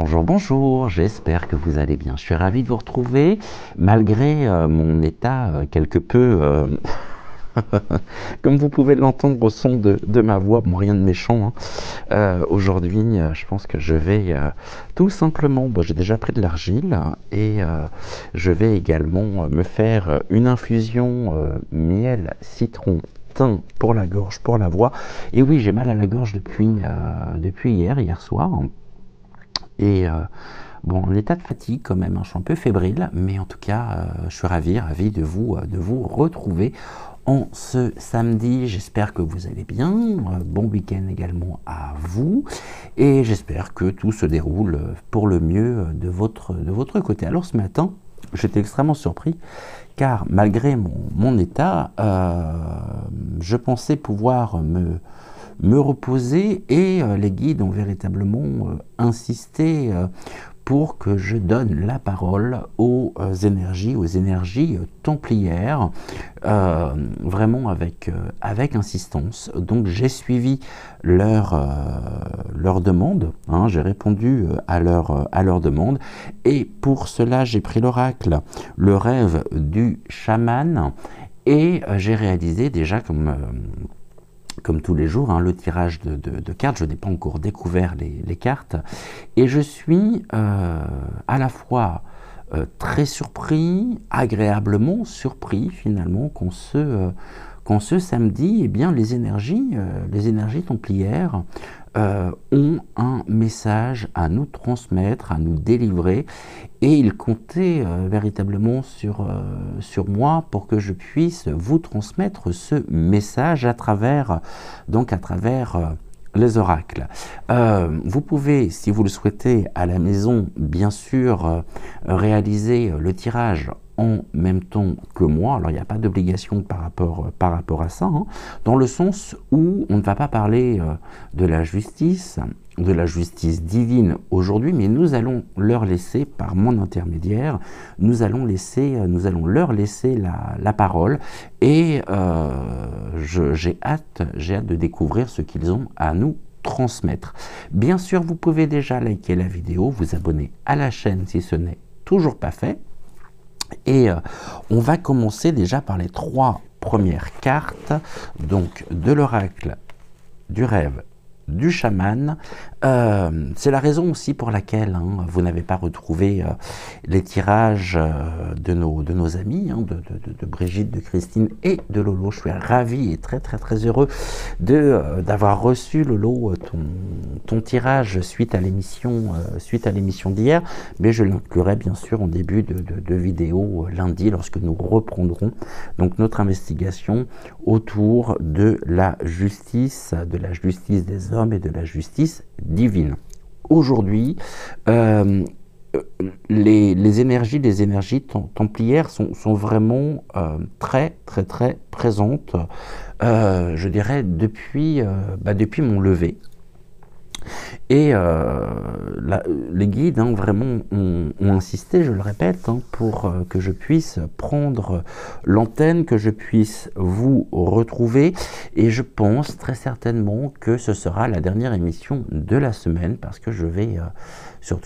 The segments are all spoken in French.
Bonjour, bonjour, j'espère que vous allez bien. Je suis ravi de vous retrouver, malgré mon état quelque peu, comme vous pouvez l'entendre au son de ma voix, bon, rien de méchant, hein. Aujourd'hui, je pense que je vais tout simplement, bon, j'ai déjà pris de l'argile et je vais également me faire une infusion miel, citron, thym pour la gorge, pour la voix. Et oui, j'ai mal à la gorge depuis hier soir. Et bon, en état de fatigue quand même, hein, je suis un peu fébrile, mais en tout cas, je suis ravi de vous retrouver en ce samedi. J'espère que vous allez bien. Bon week-end également à vous. Et j'espère que tout se déroule pour le mieux de votre côté. Alors ce matin, j'étais extrêmement surpris, car malgré mon état, je pensais pouvoir me reposer et les guides ont véritablement insisté pour que je donne la parole aux énergies templières, vraiment avec insistance. Donc j'ai suivi leur demande, hein, j'ai répondu à leur demande, et pour cela j'ai pris l'oracle, le rêve du chaman, et j'ai réalisé déjà comme tous les jours, hein, le tirage de cartes. Je n'ai pas encore découvert les cartes. Et je suis à la fois très surpris, agréablement surpris finalement qu'en ce samedi, eh bien, les énergies templières ont un message à nous transmettre, à nous délivrer, et ils comptaient véritablement sur moi pour que je puisse vous transmettre ce message à travers les oracles. Vous pouvez, si vous le souhaitez, à la maison, bien sûr, réaliser le tirage en même temps que moi. Alors il n'y a pas d'obligation par rapport à ça, hein, dans le sens où on ne va pas parler de la justice divine aujourd'hui, mais nous allons leur laisser, par mon intermédiaire, nous allons leur laisser la parole, et j'ai hâte de découvrir ce qu'ils ont à nous transmettre. Bien sûr, vous pouvez déjà liker la vidéo, vous abonner à la chaîne si ce n'est toujours pas fait. Et on va commencer déjà par les 3 premières cartes, donc de l'oracle, du rêve, du chaman. C'est la raison aussi pour laquelle vous n'avez pas retrouvé les tirages de nos amis, hein, de Brigitte, de Christine et de Lolo. Je suis ravi et très heureux d'avoir reçu, Lolo, ton tirage suite à l'émission d'hier, mais je l'inclurai bien sûr en début de vidéo lundi, lorsque nous reprendrons donc notre investigation autour de la justice des hommes et de la justice divine. Aujourd'hui, les énergies templières sont vraiment très présentes, je dirais depuis mon lever. Et les guides vraiment ont insisté, je le répète, hein, pour que je puisse prendre l'antenne, que je puisse vous retrouver. Et je pense très certainement que ce sera la dernière émission de la semaine, parce que je vais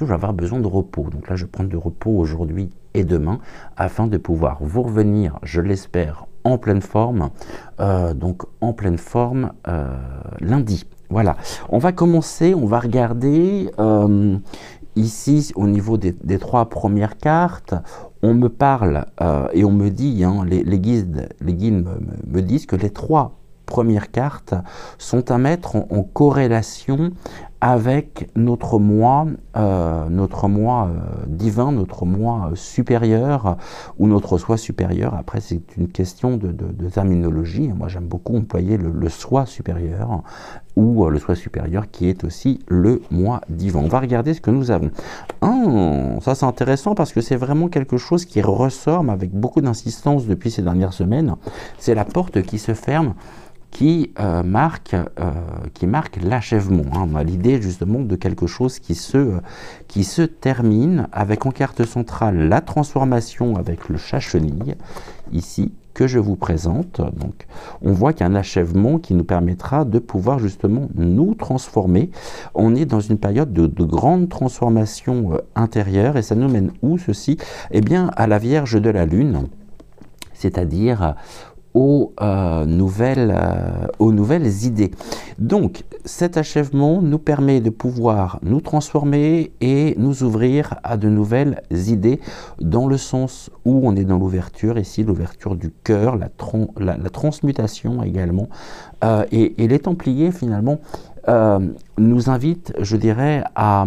avoir besoin de repos. Donc là, je prends du repos aujourd'hui et demain, afin de pouvoir vous revenir, je l'espère, en pleine forme, lundi. Voilà, on va commencer, on va regarder ici au niveau des 3 premières cartes. On me parle et on me dit, hein, les guides me disent que les 3 premières cartes sont à mettre en corrélation avec notre moi divin, notre moi supérieur, ou notre soi supérieur. Après, c'est une question de terminologie. Moi, j'aime beaucoup employer le soi supérieur, ou le soi supérieur qui est aussi le moi divin. On va regarder ce que nous avons. Ça c'est intéressant, parce que c'est vraiment quelque chose qui ressort avec beaucoup d'insistance depuis ces dernières semaines. C'est la porte qui se ferme, qui marque l'achèvement. On a l'idée justement de quelque chose qui se termine, avec en carte centrale la transformation avec le chat-chenille, ici, que je vous présente. Donc, on voit qu'il y a un achèvement qui nous permettra de pouvoir justement nous transformer. On est dans une période de grande transformation intérieure et ça nous mène où ceci? Eh bien, à la Vierge de la Lune, c'est-à-dire aux nouvelles idées. Donc, cet achèvement nous permet de pouvoir nous transformer et nous ouvrir à de nouvelles idées dans le sens où on est dans l'ouverture, ici l'ouverture du cœur, la transmutation également. Et les Templiers, finalement, nous invitent, je dirais, à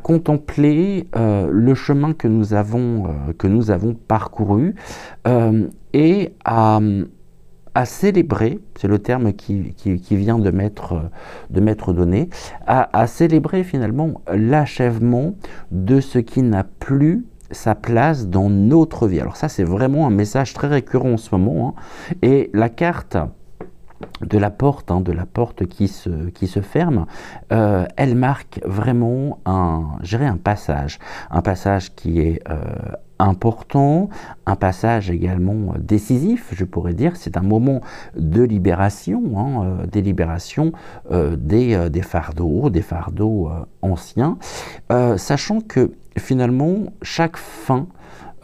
contempler le chemin que nous avons parcouru et à célébrer, c'est le terme qui vient de m'être donné, à célébrer finalement l'achèvement de ce qui n'a plus sa place dans notre vie. Alors ça, c'est vraiment un message très récurrent en ce moment, hein. Et la carte de la porte qui se ferme, elle marque vraiment un passage qui est important, un passage également décisif, je pourrais dire. C'est un moment de libération, hein, des libérations des fardeaux anciens, sachant que finalement chaque fin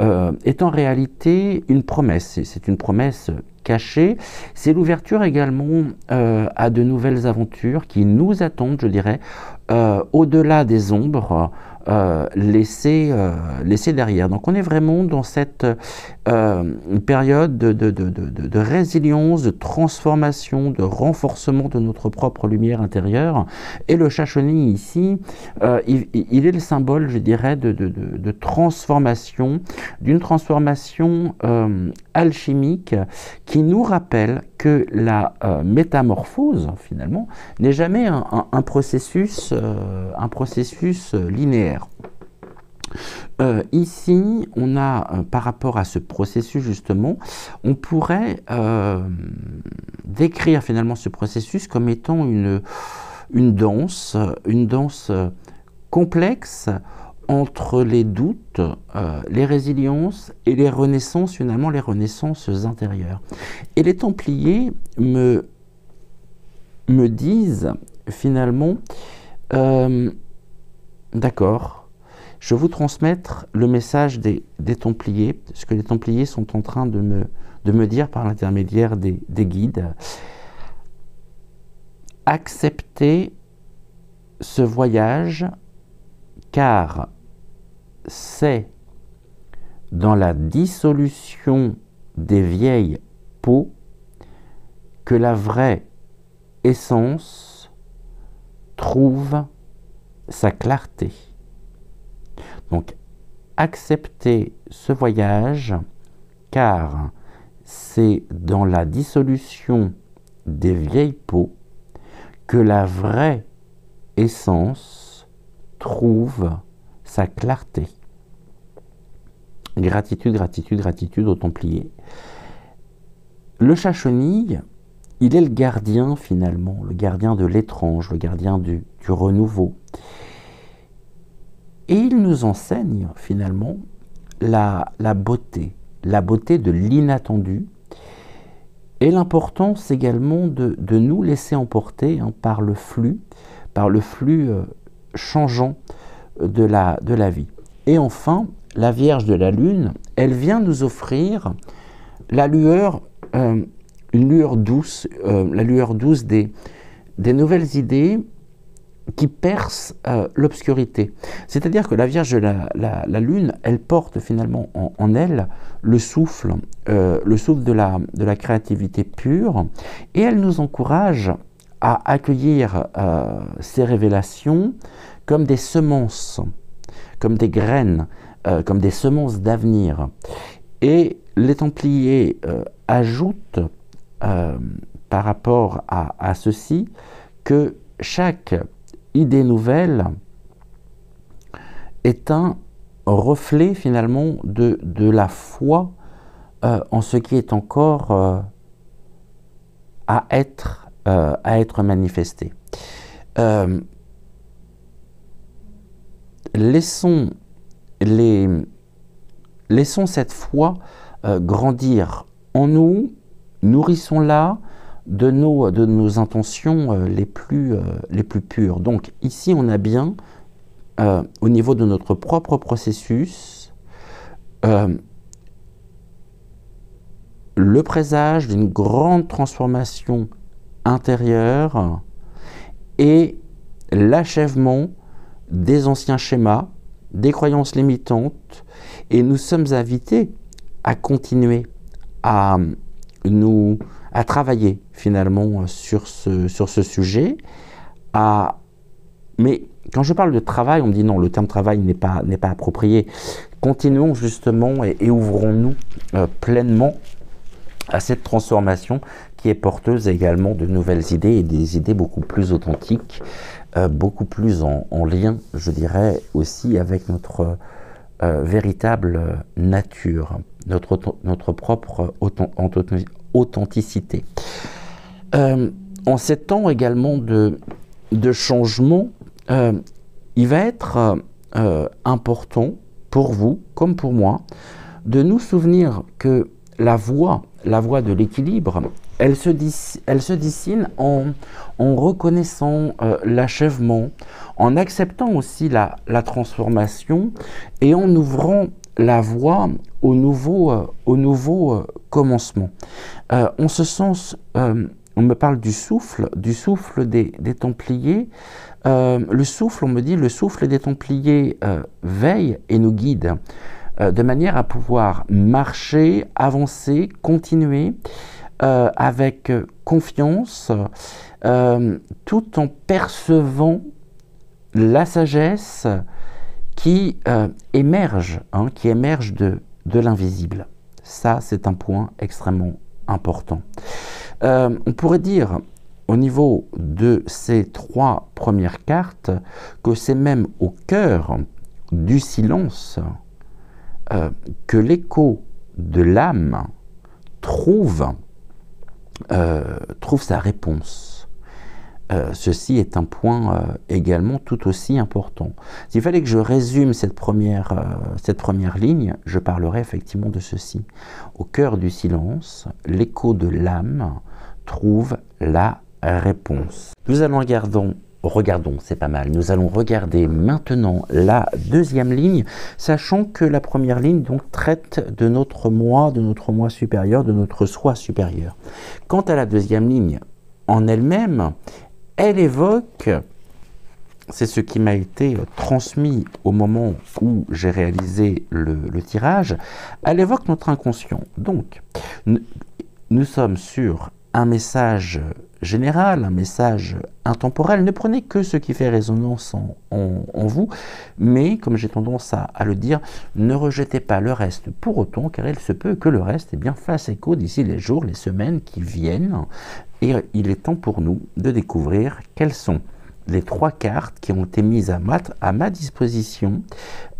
est en réalité une promesse. C'est une promesse cachée. C'est l'ouverture également à de nouvelles aventures qui nous attendent, je dirais, au-delà des ombres laissées derrière. Donc on est vraiment dans cette période de résilience, de transformation, de renforcement de notre propre lumière intérieure. Et le chat chenille ici, il est le symbole, je dirais, de transformation, d'une transformation alchimique qui nous rappelle que la métamorphose, finalement, n'est jamais un processus linéaire. Ici, on a, par rapport à ce processus justement, on pourrait décrire finalement ce processus comme étant une danse complexe entre les doutes, les résiliences et les renaissances, finalement les renaissances intérieures. Et les Templiers me disent finalement, d'accord, je vais vous transmettre le message des Templiers, ce que les Templiers sont en train de me dire par l'intermédiaire des guides. Acceptez ce voyage, car c'est dans la dissolution des vieilles peaux que la vraie essence trouve sa clarté. Donc, acceptez ce voyage, car c'est dans la dissolution des vieilles peaux que la vraie essence trouve sa clarté. Gratitude, gratitude, gratitude aux Templiers. Le chat chenille, il est le gardien finalement, le gardien de l'étrange, le gardien du renouveau. Et il nous enseigne finalement la beauté de l'inattendu et l'importance également de nous laisser emporter par le flux changeant de la vie. Et enfin, la Vierge de la Lune, elle vient nous offrir la lueur, une lueur douce, la lueur douce des nouvelles idées qui percent l'obscurité. C'est-à-dire que la Vierge de la Lune, elle porte finalement en elle le souffle de la créativité pure, et elle nous encourage à accueillir ces révélations comme des semences, comme des graines, comme des semences d'avenir. Et les Templiers ajoutent par rapport à ceci que chaque idée nouvelle est un reflet finalement de la foi en ce qui est encore à être manifesté. Laissons cette foi grandir en nous, nourrissons-la de nos intentions les plus pures. Donc ici, on a bien, au niveau de notre propre processus, le présage d'une grande transformation intérieure et l'achèvement des anciens schémas, des croyances limitantes, et nous sommes invités à continuer à travailler finalement sur ce sujet. Mais quand je parle de travail, on me dit non, le terme travail n'est pas approprié. Continuons justement et ouvrons-nous pleinement à cette transformation qui est porteuse également de nouvelles idées et des idées beaucoup plus authentiques, beaucoup plus en lien, je dirais, aussi avec notre véritable nature, notre propre authenticité. En ces temps également de changement, il va être important pour vous, comme pour moi, de nous souvenir que la voie de l'équilibre, elle se dessine en reconnaissant l'achèvement, en acceptant aussi la transformation et en ouvrant la voie au nouveau commencement. En ce sens, on me parle du souffle des Templiers. Le souffle, on me dit, le souffle des Templiers veille et nous guide de manière à pouvoir marcher, avancer, continuer avec confiance, tout en percevant la sagesse qui émerge de l'invisible. Ça, c'est un point extrêmement important. On pourrait dire, au niveau de ces 3 premières cartes, que c'est même au cœur du silence que l'écho de l'âme trouve sa réponse. Ceci est un point également tout aussi important. S'il fallait que je résume cette première ligne, je parlerai effectivement de ceci. Au cœur du silence, l'écho de l'âme trouve la réponse. Nous allons regardons, c'est pas mal. Nous allons regarder maintenant la deuxième ligne, sachant que la première ligne donc traite de notre moi supérieur, de notre soi supérieur. Quant à la deuxième ligne en elle-même, elle évoque, c'est ce qui m'a été transmis au moment où j'ai réalisé le tirage, elle évoque notre inconscient. Donc, nous sommes sur un message général, un message intemporel. Ne prenez que ce qui fait résonance en vous, mais comme j'ai tendance à le dire, ne rejetez pas le reste pour autant, car il se peut que le reste fasse écho d'ici les jours, les semaines qui viennent. Et il est temps pour nous de découvrir quelles sont les 3 cartes qui ont été mises à ma disposition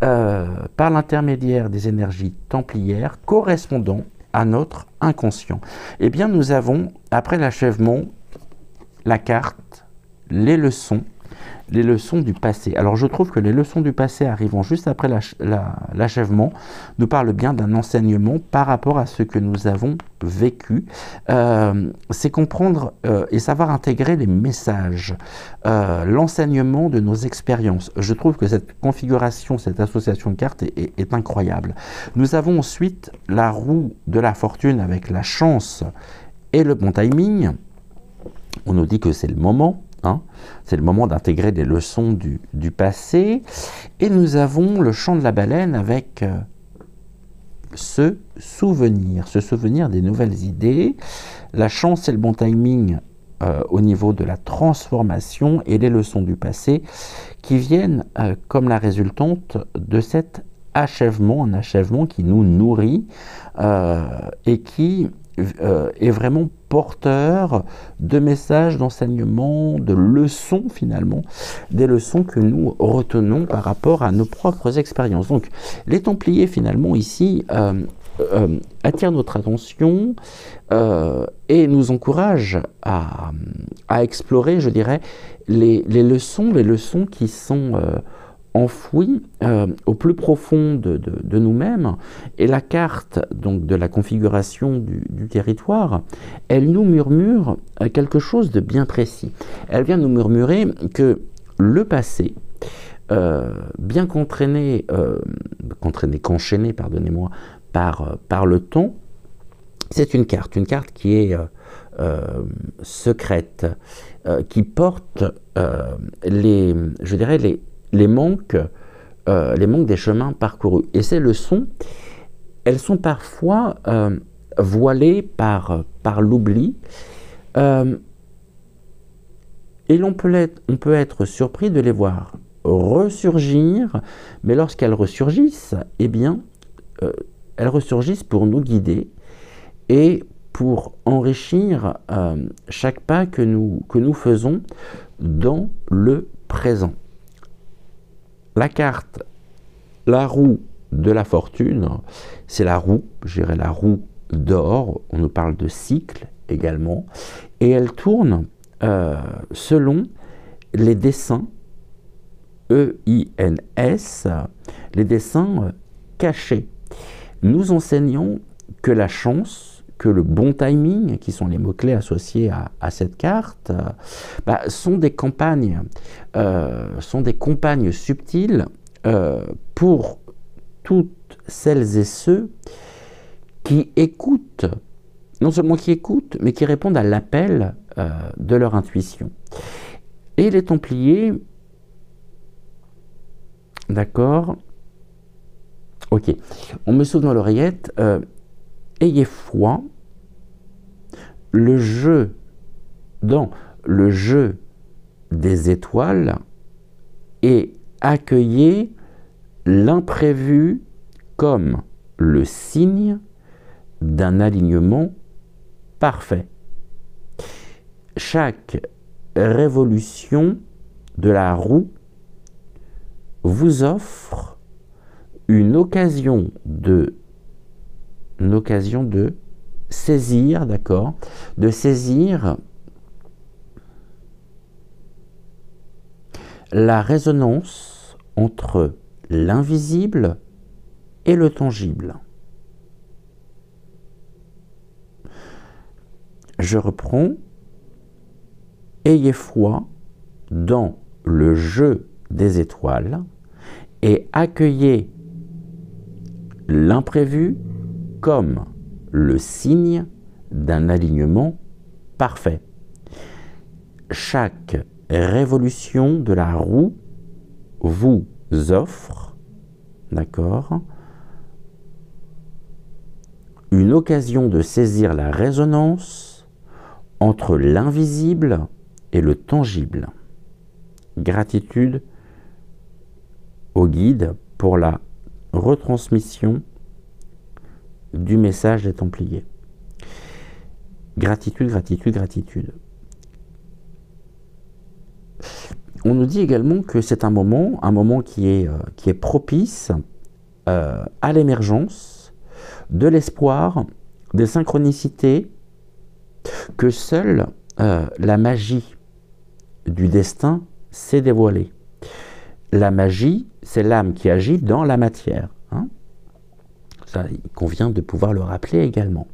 par l'intermédiaire des énergies templières correspondant à notre inconscient. Eh bien, nous avons, après l'achèvement, la carte, les leçons du passé. Alors, je trouve que les leçons du passé arrivant juste après l'achèvement nous parlent bien d'un enseignement par rapport à ce que nous avons vécu. C'est comprendre et savoir intégrer les messages, l'enseignement de nos expériences. Je trouve que cette configuration, cette association de cartes est incroyable. Nous avons ensuite la roue de la fortune avec la chance et le bon timing. On nous dit que c'est le moment. C'est le moment d'intégrer des leçons du passé. Et nous avons le chant de la baleine avec ce souvenir des nouvelles idées. La chance et le bon timing au niveau de la transformation et les leçons du passé qui viennent comme la résultante de cet achèvement, un achèvement qui nous nourrit et qui est vraiment porteur de messages, d'enseignements, de leçons finalement, des leçons que nous retenons par rapport à nos propres expériences. Donc les Templiers finalement ici attirent notre attention et nous encouragent à explorer, je dirais, les leçons qui sont enfouie au plus profond de nous-mêmes. Et la carte donc, de la configuration du territoire, elle nous murmure quelque chose de bien précis. Elle vient nous murmurer que le passé, bien qu'enchaîné, pardonnez-moi, par le temps, c'est une carte qui est secrète, qui porte je dirais les manques des chemins parcourus. Et ces leçons, elles sont parfois voilées par l'oubli, et on peut être surpris de les voir ressurgir, mais lorsqu'elles ressurgissent, eh bien, elles ressurgissent pour nous guider et pour enrichir chaque pas que nous faisons dans le présent. La carte, la roue de la fortune, c'est la roue, je dirais la roue d'or, on nous parle de cycle également, et elle tourne selon les dessins EINS, les dessins cachés. Nous enseignons que la chance, que le bon timing, qui sont les mots-clés associés à cette carte, sont des compagnes subtiles pour toutes celles et ceux qui écoutent, non seulement qui écoutent, mais qui répondent à l'appel de leur intuition. Et les Templiers, d'accord, ok, on me souffle dans l'oreillette, ayez foi, dans le jeu des étoiles, et accueillez l'imprévu comme le signe d'un alignement parfait. Chaque révolution de la roue vous offre une occasion de saisir, d'accord, de saisir la résonance entre l'invisible et le tangible. Je reprends. Ayez foi dans le jeu des étoiles et accueillez l'imprévu comme le signe d'un alignement parfait. Chaque révolution de la roue vous offre, d'accord, une occasion de saisir la résonance entre l'invisible et le tangible. Gratitude au guide pour la retransmission du message des Templiers. Gratitude, gratitude, gratitude. On nous dit également que c'est un moment qui est propice à l'émergence de l'espoir, des synchronicités, que seule la magie du destin s'est dévoilée. La magie, c'est l'âme qui agit dans la matière. Hein. Ça, il convient de pouvoir le rappeler également.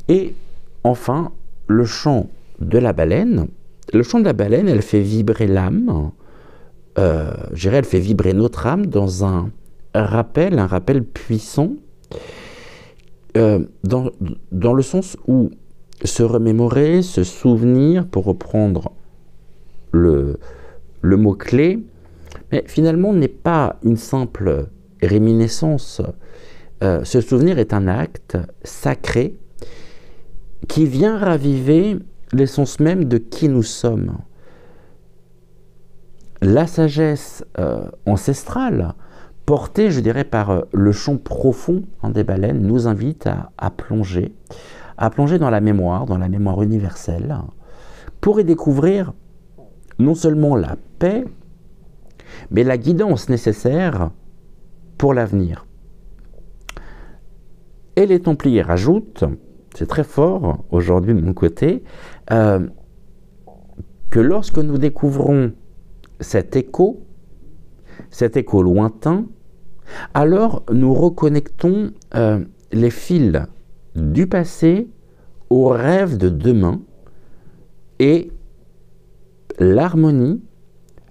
Et enfin, le chant de la baleine. Le chant de la baleine, elle fait vibrer l'âme, je dirais, elle fait vibrer notre âme dans un rappel puissant, dans le sens où se remémorer, se souvenir, pour reprendre le mot-clé, mais finalement n'est pas une simple réminiscence. Ce souvenir est un acte sacré qui vient raviver l'essence même de qui nous sommes. La sagesse ancestrale, portée, je dirais, par le chant profond des baleines, nous invite à plonger dans la mémoire universelle, pour y découvrir non seulement la paix, mais la guidance nécessaire pour l'avenir. Et les Templiers rajoutent, c'est très fort aujourd'hui de mon côté, que lorsque nous découvrons cet écho, cet écho lointain, alors nous reconnectons les fils du passé aux rêves de demain et l'harmonie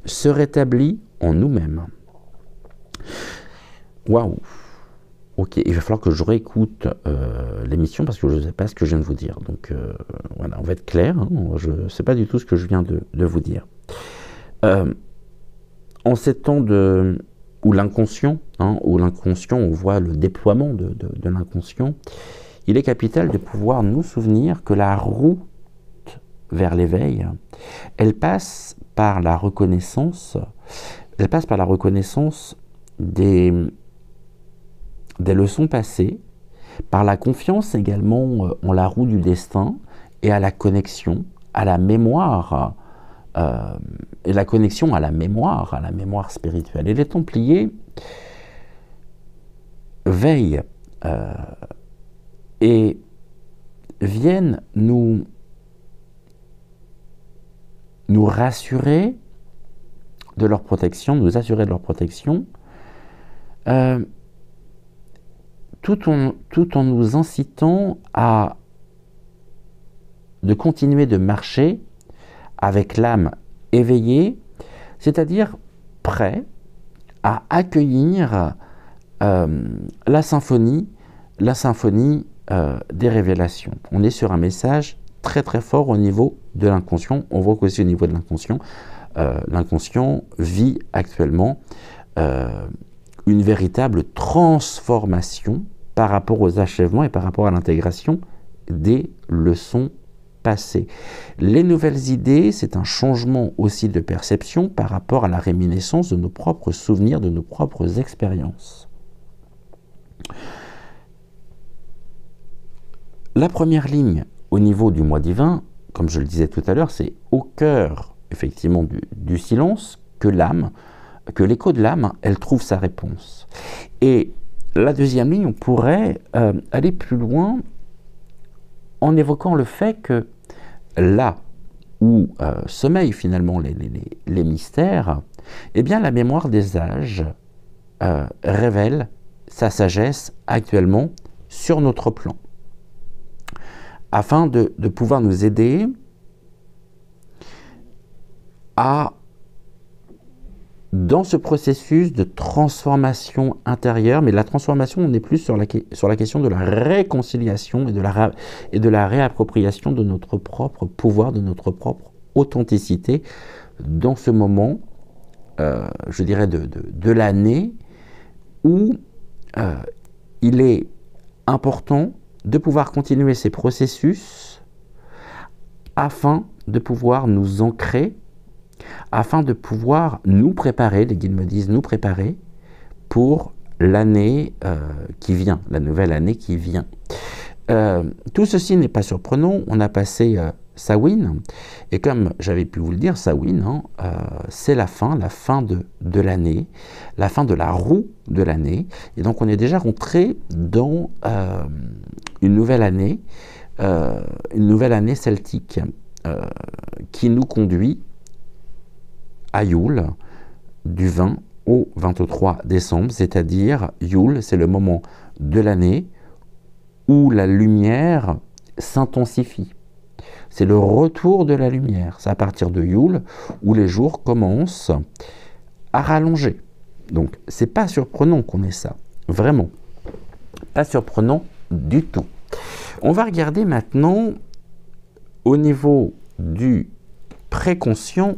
se rétablit en nous-mêmes. Waouh! Ok, il va falloir que je réécoute l'émission parce que je ne sais pas ce que je viens de vous dire. Donc voilà, on va être clair, hein, je ne sais pas du tout ce que je viens de vous dire. En ces temps où l'inconscient, on voit le déploiement de l'inconscient, il est capital de pouvoir nous souvenir que la route vers l'éveil, elle passe par la reconnaissance, des leçons passées, par la confiance également en la roue du destin et à la connexion, à la mémoire, et la connexion à la mémoire spirituelle. Et les Templiers veillent et viennent nous rassurer de leur protection, nous assurer de leur protection, tout en nous incitant de continuer de marcher avec l'âme éveillée, c'est-à-dire prêt à accueillir la symphonie des révélations. On est sur un message très très fort au niveau de l'inconscient. On voit qu'aussi au niveau de l'inconscient, l'inconscient vit actuellement une véritable transformation par rapport aux achèvements et par rapport à l'intégration des leçons passées. Les nouvelles idées, c'est un changement aussi de perception par rapport à la réminiscence de nos propres souvenirs, de nos propres expériences. La première ligne au niveau du moi divin, comme je le disais tout à l'heure, c'est au cœur effectivement du silence que l'écho de l'âme, elle trouve sa réponse. Et la deuxième ligne, on pourrait aller plus loin en évoquant le fait que là où sommeillent finalement les mystères, eh bien la mémoire des âges révèle sa sagesse actuellement sur notre plan, afin de pouvoir nous aider dans ce processus de transformation intérieure, mais la transformation, on est plus sur la question de la réconciliation et de la réappropriation de notre propre pouvoir, de notre propre authenticité dans ce moment, je dirais, de l'année où il est important de pouvoir continuer ces processus afin de pouvoir nous ancrer, afin de pouvoir nous préparer, les guides me disent nous préparer pour l'année qui vient, la nouvelle année qui vient. Tout ceci n'est pas surprenant, on a passé Samhain, et comme j'avais pu vous le dire, Samhain, c'est la fin de l'année, la fin de la roue de l'année, et donc on est déjà rentré dans une nouvelle année celtique qui nous conduit à Yule, du 20 au 23 décembre, c'est-à-dire Yule, c'est le moment de l'année où la lumière s'intensifie. C'est le retour de la lumière. C'est à partir de Yule où les jours commencent à rallonger. Donc, c'est pas surprenant qu'on ait ça. Vraiment. Pas surprenant du tout. On va regarder maintenant au niveau du préconscient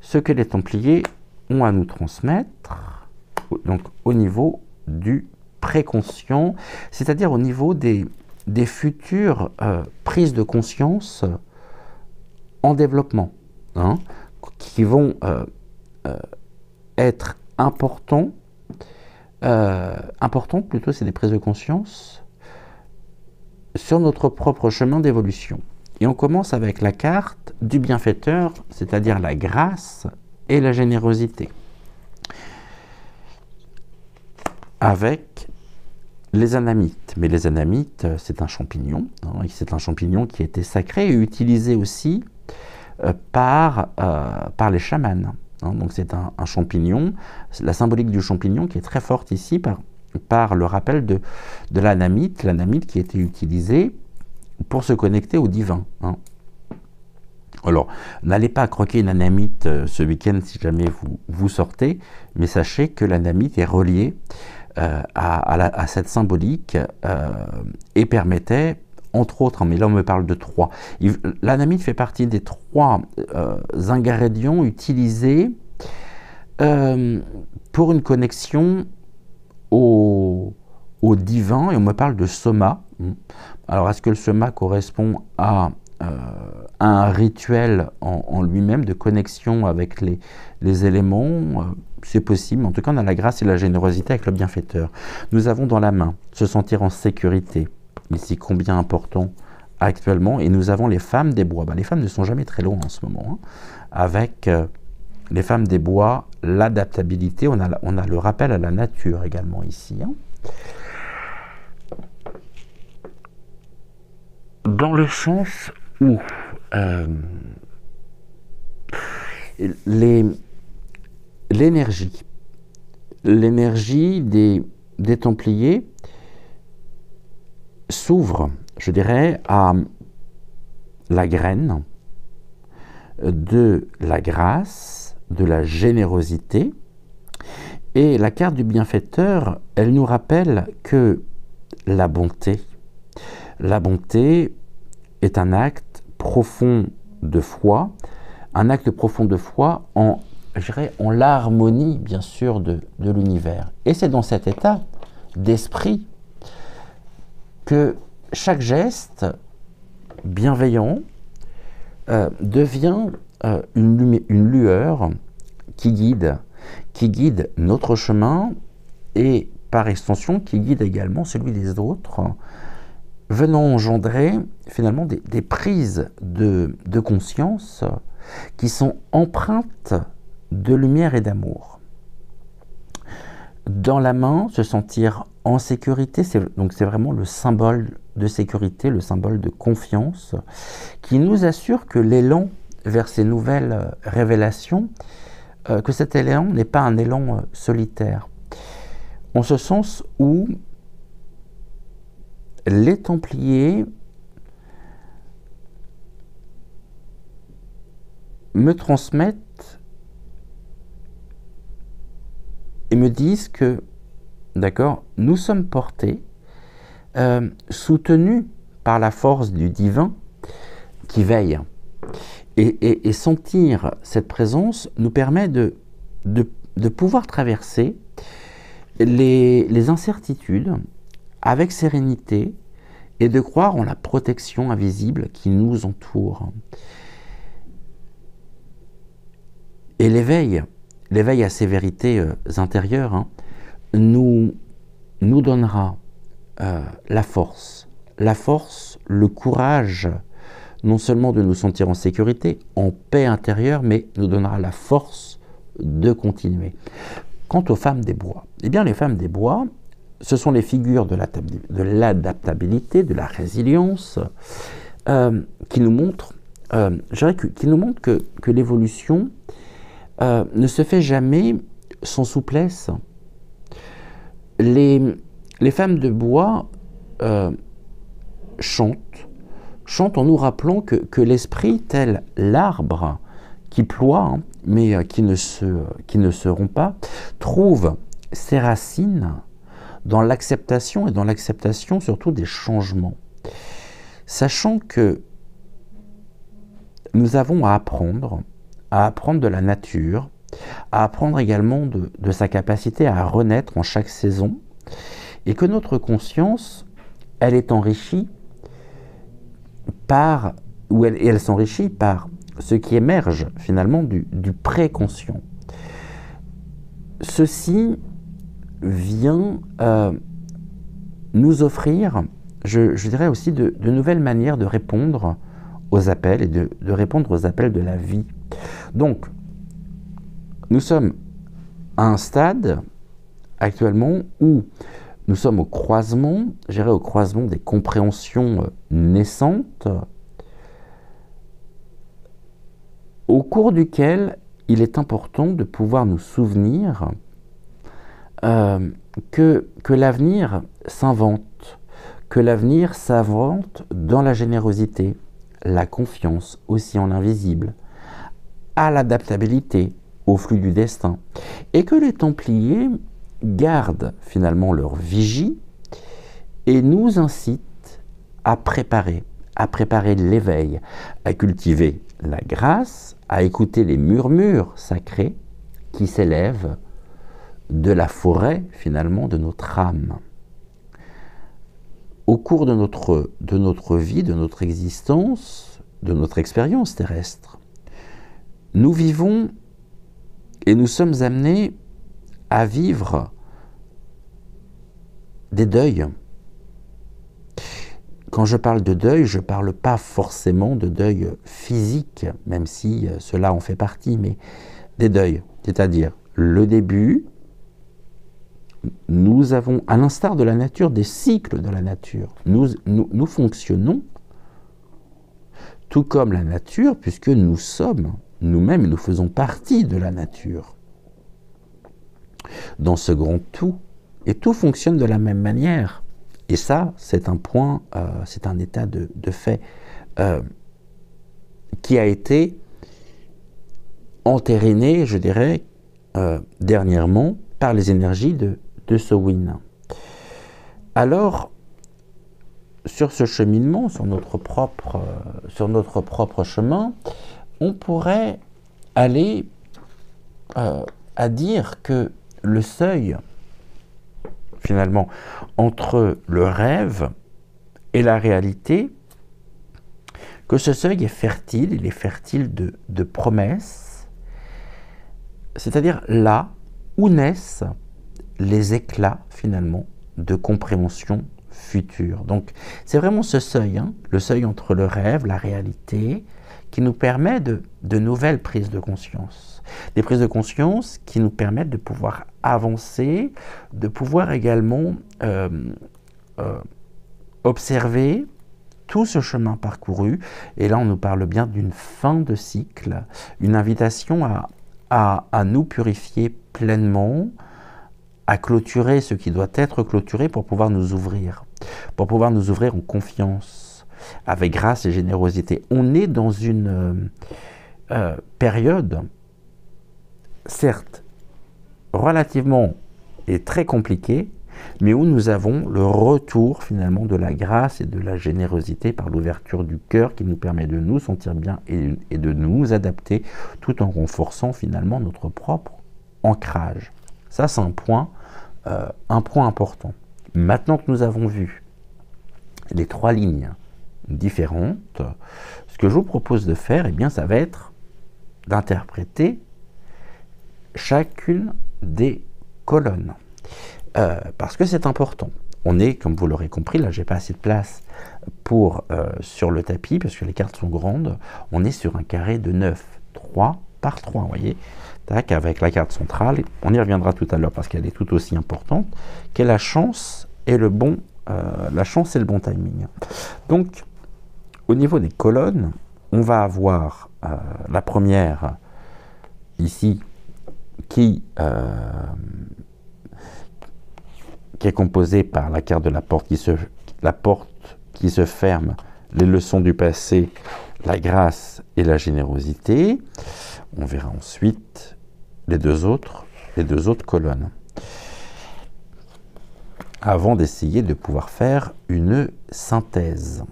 ce que les Templiers ont à nous transmettre, donc au niveau du préconscient, c'est-à-dire au niveau des futures prises de conscience en développement, qui vont être importantes plutôt, c'est des prises de conscience sur notre propre chemin d'évolution. Et on commence avec la carte du bienfaiteur, c'est-à-dire la grâce et la générosité. Avec les anamites. Mais les anamites, c'est un champignon. C'est un champignon qui était sacré et utilisé aussi par les chamans. hein. Donc c'est un champignon, la symbolique du champignon qui est très forte ici par le rappel de l'anamite qui était utilisée pour se connecter au divin, hein. Alors, n'allez pas croquer une anamite ce week-end si jamais vous sortez, mais sachez que l'anamite est reliée à cette symbolique et permettait, entre autres, hein, mais là on me parle de 3, l'anamite fait partie des 3 ingrédients utilisés pour une connexion au divin, et on me parle de soma. Alors, est-ce que le soma correspond à un rituel en lui-même de connexion avec les éléments? C'est possible. En tout cas, on a la grâce et la générosité avec le bienfaiteur. Nous avons dans la main se sentir en sécurité, ici combien important actuellement, et nous avons les femmes des bois. Les femmes ne sont jamais très loin en ce moment, hein. Avec les femmes des bois, l'adaptabilité, on a le rappel à la nature également ici, hein. Dans le sens où l'énergie des Templiers s'ouvre, je dirais, à la graine de la grâce, de la générosité, et la carte du bienfaiteur, elle nous rappelle que la bonté est un acte profond de foi, en l'harmonie, bien sûr, de l'univers. Et c'est dans cet état d'esprit que chaque geste bienveillant devient une lueur qui guide notre chemin et, par extension, qui guide également celui des autres, venant engendrer finalement des prises de conscience qui sont empreintes de lumière et d'amour. Dans la main, se sentir en sécurité, c'est vraiment le symbole de sécurité, le symbole de confiance, qui nous assure que l'élan vers ces nouvelles révélations, que cet élan n'est pas un élan solitaire. En ce sens où les Templiers me transmettent et me disent que, d'accord, nous sommes portés, soutenus par la force du divin qui veille. Et sentir cette présence nous permet de pouvoir traverser les incertitudes avec sérénité et de croire en la protection invisible qui nous entoure. Et l'éveil à ces vérités intérieures, hein, nous donnera la force, le courage, non seulement de nous sentir en sécurité, en paix intérieure, mais nous donnera la force de continuer. Quant aux femmes des bois, eh bien les femmes des bois, ce sont les figures de l'adaptabilité, de la résilience, qui nous montrent, que l'évolution ne se fait jamais sans souplesse. Les femmes de bois chantent en nous rappelant que l'esprit, tel l'arbre qui ploie, hein, mais qui ne se rompt pas, trouve ses racines dans l'acceptation, et dans l'acceptation surtout des changements. Sachant que nous avons à apprendre de la nature, à apprendre également de sa capacité à renaître en chaque saison, et que notre conscience, elle est enrichie elle s'enrichit par ce qui émerge finalement du préconscient. Ceci vient nous offrir, je dirais aussi, de nouvelles manières de répondre aux appels et de répondre aux appels de la vie. Donc, nous sommes à un stade actuellement où nous sommes au croisement, je dirais au croisement des compréhensions naissantes, au cours duquel il est important de pouvoir nous souvenir que l'avenir s'invente, que l'avenir s'invente dans la générosité, la confiance aussi en l'invisible, à l'adaptabilité, au flux du destin, et que les Templiers gardent finalement leur vigie et nous incitent à préparer l'éveil, à cultiver la grâce, à écouter les murmures sacrés qui s'élèvent de la forêt finalement de notre âme. Au cours de notre vie, de notre existence, de notre expérience terrestre, nous vivons et nous sommes amenés à vivre des deuils. Quand je parle de deuil, je ne parle pas forcément de deuil physique, même si cela en fait partie, mais des deuils, c'est-à-dire le début. Nous avons, à l'instar de la nature, des cycles de la nature. Nous fonctionnons tout comme la nature, puisque nous sommes nous-mêmes, nous faisons partie de la nature. Dans ce grand tout, et tout fonctionne de la même manière. Et ça, c'est un point, c'est un état de fait qui a été entériné, je dirais, dernièrement, par les énergies de Samhain. Alors, sur ce cheminement, sur notre propre chemin, on pourrait aller à dire que le seuil, finalement, entre le rêve et la réalité, que ce seuil est fertile, il est fertile de promesses, c'est-à-dire là où naissent les éclats, finalement, de compréhension future. Donc, c'est vraiment ce seuil, le seuil entre le rêve, la réalité, qui nous permet de nouvelles prises de conscience. Des prises de conscience qui nous permettent de pouvoir avancer, de pouvoir également observer tout ce chemin parcouru. Et là, on nous parle bien d'une fin de cycle, une invitation à nous purifier pleinement, à clôturer ce qui doit être clôturé pour pouvoir nous ouvrir en confiance, avec grâce et générosité. On est dans une période, certes, relativement et très compliquée, mais où nous avons le retour finalement de la grâce et de la générosité par l'ouverture du cœur qui nous permet de nous sentir bien et de nous adapter tout en renforçant finalement notre propre ancrage. Ça, c'est un point important. Maintenant que nous avons vu les trois lignes différentes, ce que je vous propose de faire, eh bien, ça va être d'interpréter chacune des colonnes. Parce que c'est important. On est, comme vous l'aurez compris, là j'ai pas assez de place sur le tapis, parce que les cartes sont grandes, on est sur un carré de 9, 3 par 3, vous voyez, tac, avec la carte centrale, on y reviendra tout à l'heure parce qu'elle est tout aussi importante, qu'est la chance et le bon timing. Donc, au niveau des colonnes, on va avoir la première ici qui est composée par la carte de la porte qui se ferme, les leçons du passé, la grâce et la générosité. On verra ensuite les deux autres colonnes, avant d'essayer de pouvoir faire une synthèse.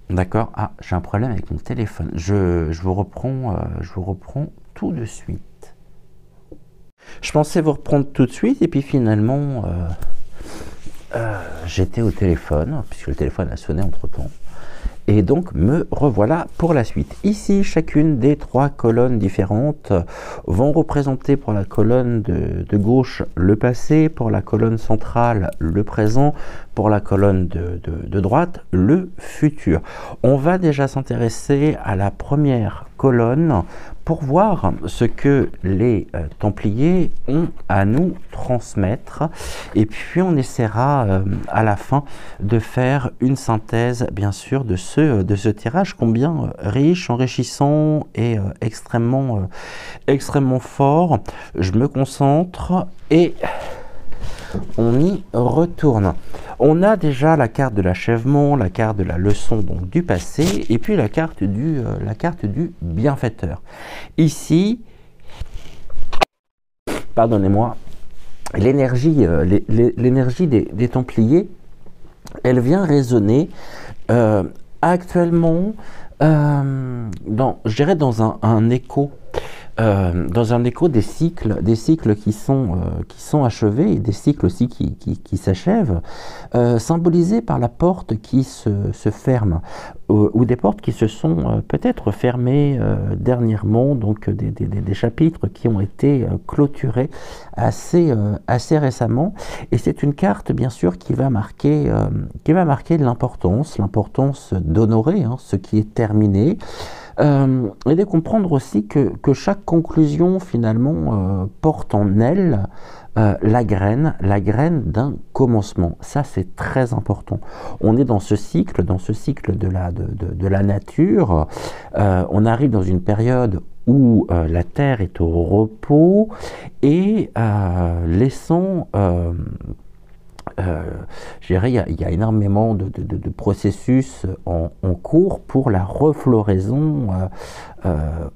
D'accord. Ah, j'ai un problème avec mon téléphone. Je vous reprends tout de suite. Je pensais vous reprendre tout de suite et puis finalement j'étais au téléphone puisque le téléphone a sonné entre-temps. Et donc, me revoilà pour la suite. Ici, chacune des trois colonnes différentes vont représenter pour la colonne de gauche le passé, pour la colonne centrale le présent, pour la colonne de droite, le futur. On va déjà s'intéresser à la première colonne pour voir ce que les Templiers ont à nous transmettre. Et puis on essaiera à la fin de faire une synthèse, bien sûr, de ce tirage combien riche, enrichissant et extrêmement fort. Je me concentre et on y retourne. On a déjà la carte de l'achèvement, la carte de la leçon donc, du passé, et puis la carte du bienfaiteur. Ici, pardonnez-moi, l'énergie des Templiers, elle vient résonner actuellement je dirais dans un écho. Dans un écho des cycles qui sont achevés et des cycles aussi qui s'achèvent, symbolisés par la porte qui se ferme, ou des portes qui se sont peut-être fermées dernièrement, donc des chapitres qui ont été clôturés assez récemment. Et c'est une carte bien sûr qui va marquer l'importance d'honorer ce qui est terminé. Et de comprendre aussi que chaque conclusion finalement porte en elle la graine d'un commencement. Ça c'est très important. On est dans ce cycle de la nature. On arrive dans une période où la terre est au repos et laissant je dirais, il y a énormément de processus en cours pour la refloraison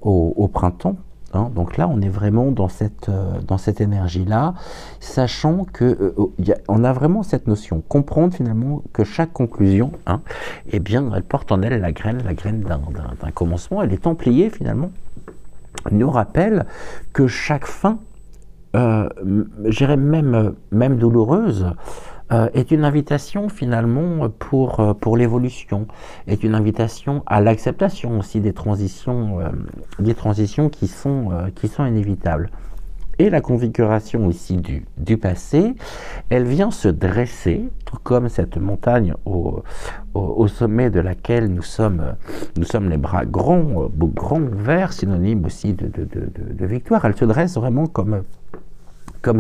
au printemps. Hein. Donc là, on est vraiment dans cette énergie-là, sachant que on a vraiment cette notion, comprendre finalement que chaque conclusion, eh bien, elle porte en elle la graine d'un commencement. Et les Templiers, finalement, nous rappellent que chaque fin, je dirais même douloureuse, est une invitation finalement pour l'évolution, est une invitation à l'acceptation aussi des transitions qui sont inévitables. Et la configuration ici du passé, elle vient se dresser, tout comme cette montagne au sommet de laquelle nous sommes les bras grands ouverts, synonyme aussi de victoire. Elle se dresse vraiment comme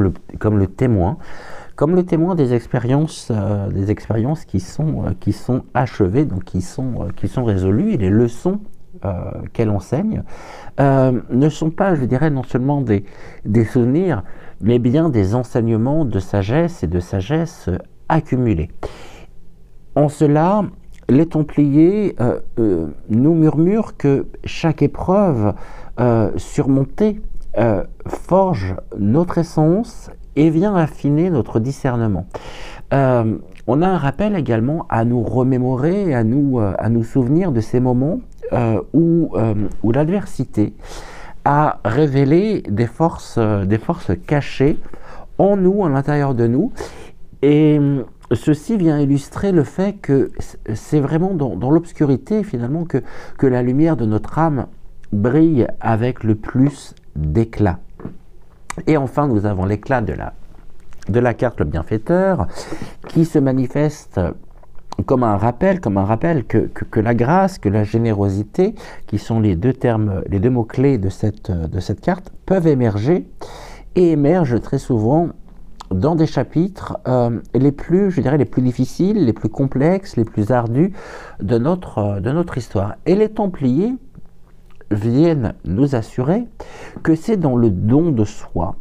le témoin. Comme le témoin des expériences qui sont achevées, donc qui sont résolues, et les leçons qu'elle enseigne ne sont pas, je dirais, non seulement des souvenirs, mais bien des enseignements de sagesse et de sagesse accumulés. En cela, les Templiers nous murmurent que chaque épreuve surmontée forge notre essence et vient affiner notre discernement. On a un rappel également à nous remémorer, à nous souvenir de ces moments où l'adversité a révélé des forces cachées en nous, à l'intérieur de nous. Et ceci vient illustrer le fait que c'est vraiment dans l'obscurité finalement que la lumière de notre âme brille avec le plus d'éclat. Et enfin, nous avons l'éclat de la carte le bienfaiteur qui se manifeste comme un rappel que la grâce, que la générosité, qui sont les deux mots-clés de cette carte, peuvent émerger et émergent très souvent dans des chapitres les plus difficiles, les plus complexes, les plus ardus de notre histoire. Et les Templiers viennent nous assurer que c'est dans le don de soi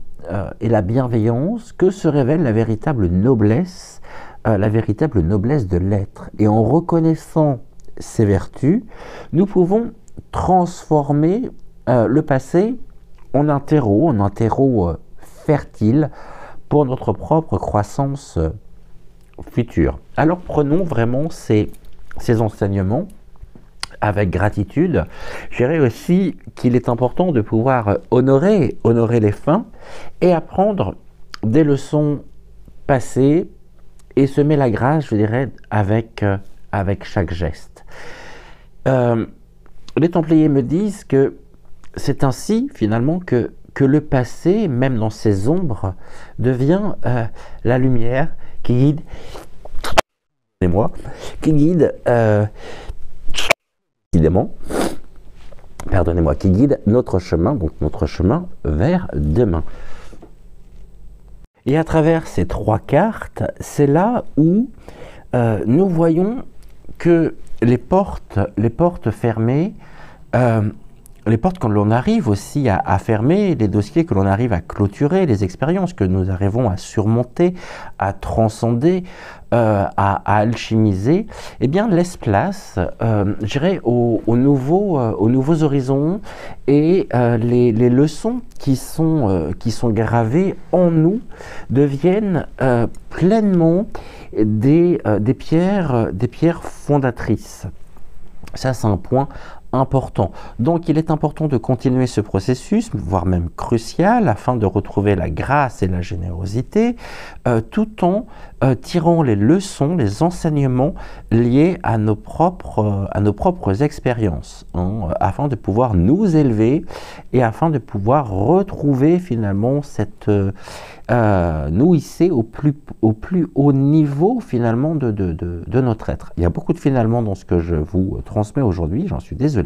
et la bienveillance que se révèle la véritable noblesse de l'être. Et en reconnaissant ces vertus, nous pouvons transformer le passé en un terreau fertile pour notre propre croissance future. Alors prenons vraiment ces enseignements avec gratitude. Je dirais aussi qu'il est important de pouvoir honorer les fins et apprendre des leçons passées et semer la grâce, je dirais, avec chaque geste. Les Templiers me disent que c'est ainsi finalement que le passé, même dans ses ombres, devient la lumière qui guide moi, qui guide, évidemment, pardonnez-moi, qui guide notre chemin, donc notre chemin vers demain. Et à travers ces 3 cartes, c'est là où nous voyons que les portes fermées, les portes que l'on arrive aussi à fermer, les dossiers que l'on arrive à clôturer, les expériences que nous arrivons à surmonter, à transcender, à alchimiser, eh bien laisse place, je dirais, aux nouveaux horizons et les leçons qui sont gravées en nous deviennent pleinement des pierres fondatrices. Ça, c'est un point important. Donc, il est important de continuer ce processus, voire même crucial, afin de retrouver la grâce et la générosité, tout en tirant les leçons, les enseignements liés à nos propres expériences, hein, afin de pouvoir nous élever et afin de pouvoir retrouver finalement cette nous hisser au plus haut niveau finalement de notre être. Il y a beaucoup de finalement dans ce que je vous transmets aujourd'hui, j'en suis désolé.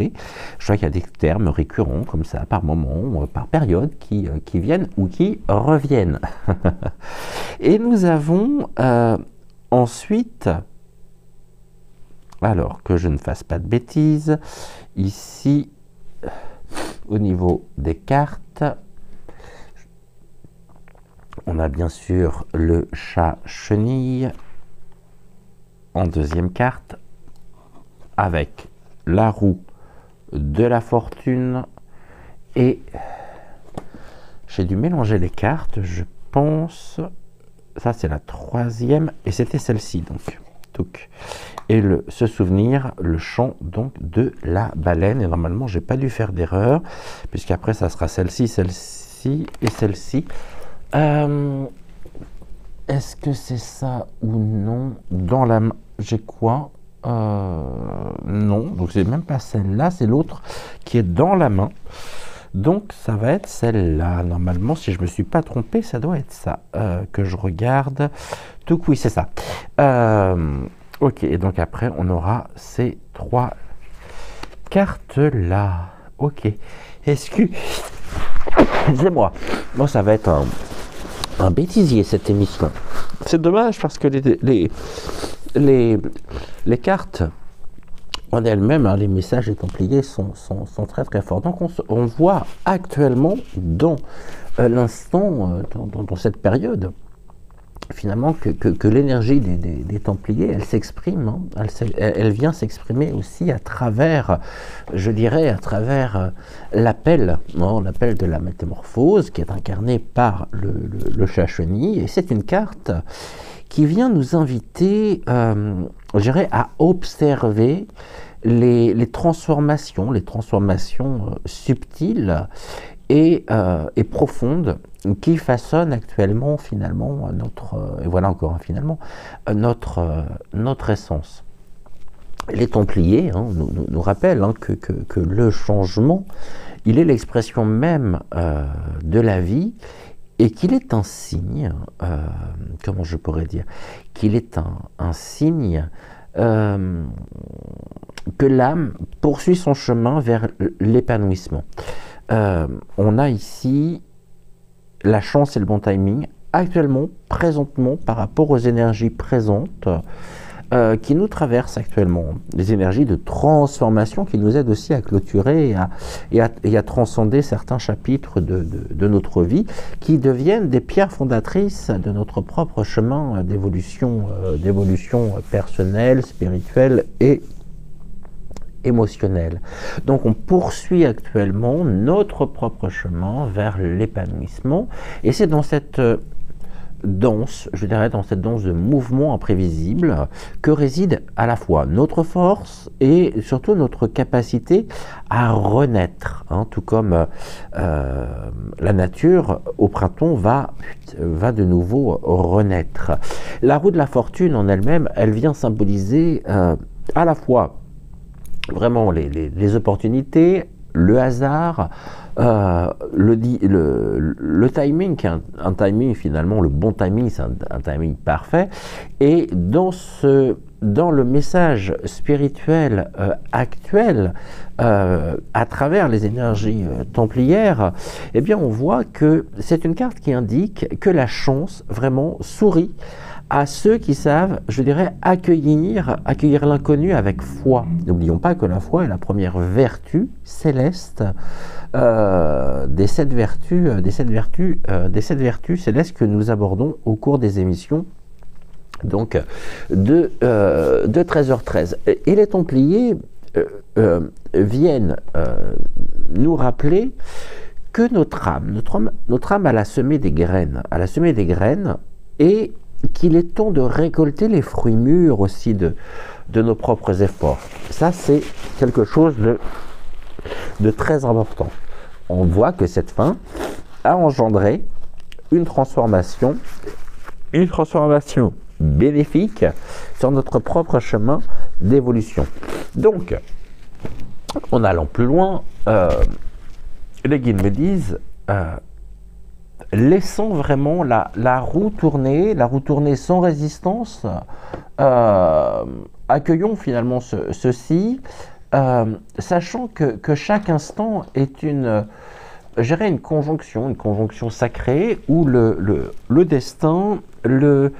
Je vois qu'il y a des termes récurrents comme ça par moment, par période qui viennent ou qui reviennent. Et nous avons ensuite, alors que je ne fasse pas de bêtises, ici au niveau des cartes, on a bien sûr le chat chenille en deuxième carte, avec la roue de la fortune, et j'ai dû mélanger les cartes, je pense, ça c'est la troisième, et c'était celle-ci donc. Et se souvenir, le chant donc de la baleine, et normalement j'ai pas dû faire d'erreur, puisqu'après ça sera celle-ci, celle-ci et celle-ci. Est-ce que c'est ça ou non? Dans la main, j'ai quoi? Non, donc c'est même pas celle-là, c'est l'autre qui est dans la main. Donc ça va être celle-là. Normalement, si je me suis pas trompé, ça doit être ça que je regarde. Tout oui, c'est ça. Ok, et donc après, on aura ces 3 cartes-là. Ok. Excusez-moi. Bon, ça va être un bêtisier cette émission. C'est dommage parce que les cartes en elles-mêmes, hein, les messages des Templiers sont très très forts. Donc on voit actuellement dans l'instant, dans cette période, finalement que l'énergie des Templiers, elle s'exprime, hein, elle vient s'exprimer aussi à travers, je dirais, à travers l'appel de la métamorphose qui est incarné par le chat chenille, et c'est une carte qui vient nous inviter, je dirais, à observer les transformations subtiles et profondes qui façonnent actuellement finalement et voilà encore un finalement, notre essence. Les Templiers nous rappellent que le changement, il est l'expression même de la vie, et qu'il est un signe, comment je pourrais dire, qu'il est un signe que l'âme poursuit son chemin vers l'épanouissement. On a ici la chance et le bon timing, actuellement, présentement, par rapport aux énergies présentes qui nous traversent actuellement, des énergies de transformation qui nous aident aussi à clôturer et à transcender certains chapitres de notre vie, qui deviennent des pierres fondatrices de notre propre chemin d'évolution personnelle, spirituelle et émotionnelle. Donc on poursuit actuellement notre propre chemin vers l'épanouissement, et c'est dans cette danse, je dirais, dans cette danse de mouvement imprévisible que réside à la fois notre force et surtout notre capacité à renaître, hein, tout comme la nature au printemps va de nouveau renaître. La roue de la fortune en elle-même, elle vient symboliser à la fois vraiment les opportunités, le hasard, le timing, qui est un timing finalement, le bon timing, c'est un timing parfait. Et dans ce dans le message spirituel actuel, à travers les énergies templières, eh bien on voit que c'est une carte qui indique que la chance vraiment sourit à ceux qui savent, je dirais, accueillir l'inconnu avec foi. N'oublions pas que la foi est la première vertu céleste des sept vertus célestes que nous abordons au cours des émissions. Donc de 13h13. Et les Templiers viennent nous rappeler que notre âme, elle a semé des graines, et qu'il est temps de récolter les fruits mûrs aussi de nos propres efforts. Ça, c'est quelque chose de très important. On voit que cette fin a engendré une transformation bénéfique sur notre propre chemin d'évolution. Donc, en allant plus loin, les guides me disent laissons vraiment la roue tourner sans résistance, accueillons finalement ceci, sachant que chaque instant est une conjonction sacrée où le destin, le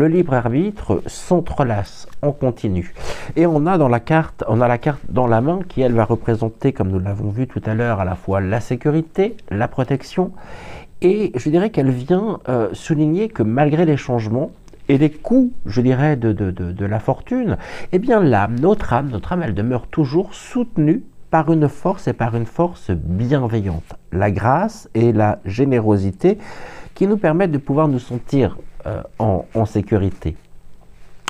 libre arbitre s'entrelacent en continu. Et on a la carte dans la main qui, elle, va représenter, comme nous l'avons vu tout à l'heure, à la fois la sécurité, la protection, et je dirais qu'elle vient souligner que malgré les changements et les coups, je dirais, de la fortune, eh bien notre âme, elle demeure toujours soutenue par une force bienveillante, la grâce et la générosité qui nous permettent de pouvoir nous sentir en sécurité.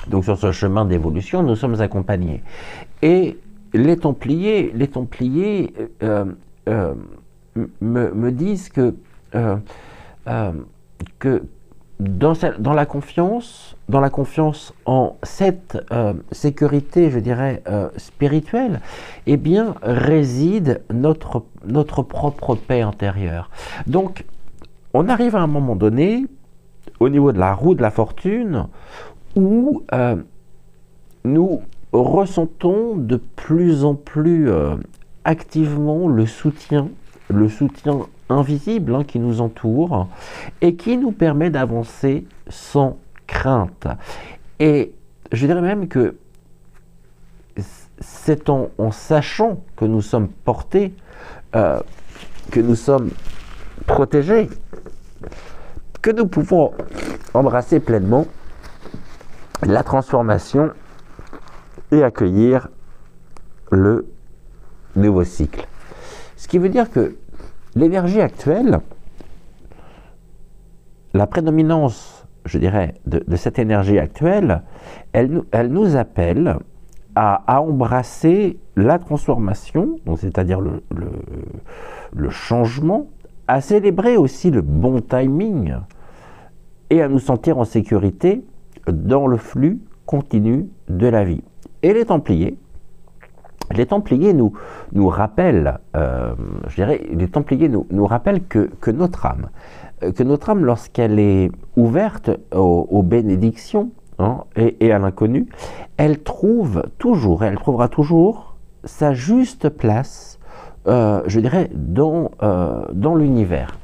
Donc sur ce chemin d'évolution, nous sommes accompagnés. Et les Templiers me disent que dans la confiance en cette sécurité, je dirais, spirituelle, eh bien, réside notre propre paix intérieure. Donc, on arrive à un moment donné, au niveau de la roue de la fortune, où nous ressentons de plus en plus activement le soutien invisible qui nous entoure et qui nous permet d'avancer sans crainte. Et je dirais même que c'est en sachant que nous sommes portés, que nous sommes protégés, que nous pouvons embrasser pleinement la transformation et accueillir le nouveau cycle. Ce qui veut dire que l'énergie actuelle, la prédominance, je dirais, de cette énergie actuelle, elle nous appelle à embrasser la transformation, c'est-à-dire le changement, à célébrer aussi le bon timing et à nous sentir en sécurité dans le flux continu de la vie. Et les Templiers nous rappellent, nous rappellent que notre âme, lorsqu'elle est ouverte aux bénédictions et à l'inconnu, elle trouvera toujours sa juste place, je dirais, dans l'univers.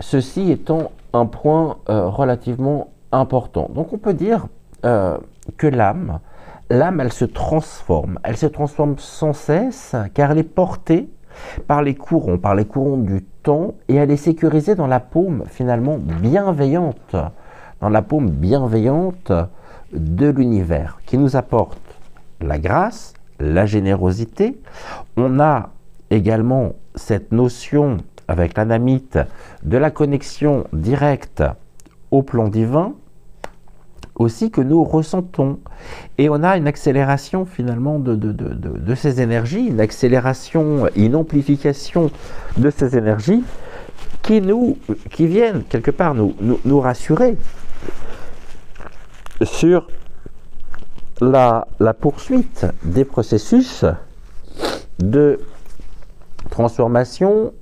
Ceci étant un point relativement important. Donc on peut dire que l'âme, elle se transforme sans cesse, car elle est portée par les courants du temps, et elle est sécurisée dans la paume finalement bienveillante, de l'univers, qui nous apporte la grâce, la générosité. On a également cette notion avec l'anamite de la connexion directe au plan divin, aussi que nous ressentons. Et on a une accélération finalement de ces énergies, une amplification de ces énergies qui viennent quelque part nous rassurer sur la poursuite des processus de transformation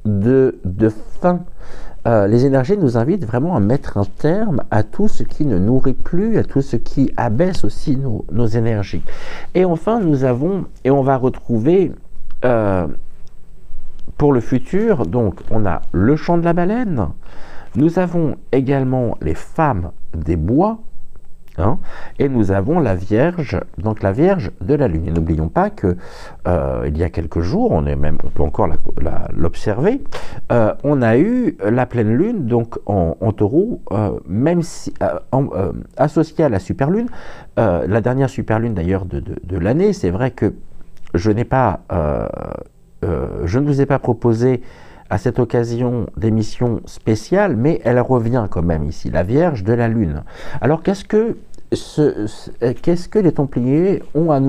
de fin. Les énergies nous invitent vraiment à mettre un terme à tout ce qui ne nourrit plus, à tout ce qui abaisse aussi nos énergies. Et enfin, nous avons, et on va retrouver pour le futur, donc on a le chant de la baleine, nous avons également les femmes des bois, hein, et nous avons la Vierge, donc la Vierge de la Lune. Et n'oublions pas que il y a quelques jours, on peut encore l'observer, on a eu la pleine Lune, donc en Taureau, même si associée à la super Lune, la dernière super Lune d'ailleurs de l'année. C'est vrai que je ne vous ai pas proposé à cette occasion d'émission spéciale, mais elle revient quand même ici, la Vierge de la Lune. Alors qu'est-ce que les Templiers ont à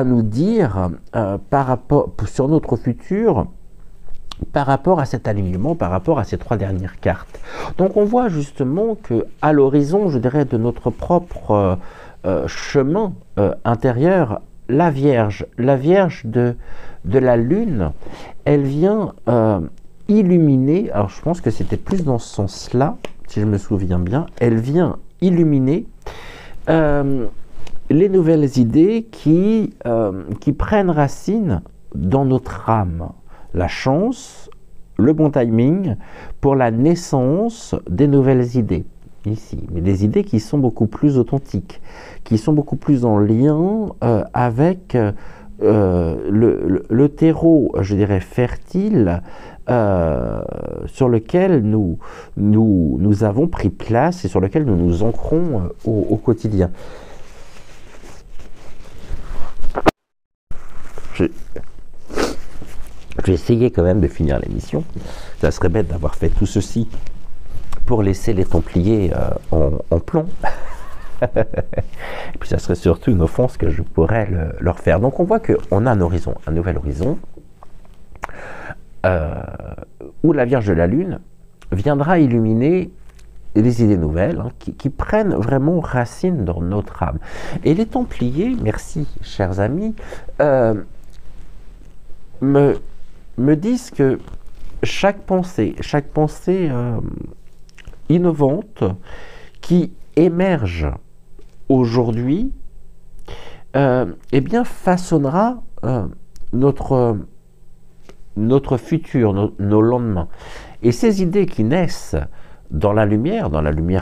nous dire par rapport sur notre futur, par rapport à cet alignement, par rapport à ces trois dernières cartes? Donc on voit justement que à l'horizon, je dirais, de notre propre chemin intérieur, la Vierge de la Lune, elle vient illuminer, alors je pense que c'était plus dans ce sens-là, si je me souviens bien, elle vient illuminer les nouvelles idées qui prennent racine dans notre âme. La chance, le bon timing pour la naissance des nouvelles idées. Ici, mais des idées qui sont beaucoup plus authentiques, qui sont beaucoup plus en lien avec le terreau, je dirais, fertile, sur lequel nous avons pris place et sur lequel nous nous ancrons au quotidien. Je vais essayer quand même de finir l'émission. Ça serait bête d'avoir fait tout ceci pour laisser les Templiers en plomb. Et puis ça serait surtout une offense que je pourrais leur faire. Donc on voit qu'on a un horizon, un nouvel horizon, où la Vierge de la Lune viendra illuminer les idées nouvelles, hein, qui prennent vraiment racine dans notre âme. Et les Templiers, merci chers amis, me disent que chaque pensée innovante qui émerge aujourd'hui, eh bien façonnera notre futur, nos lendemains. Et ces idées qui naissent dans la lumière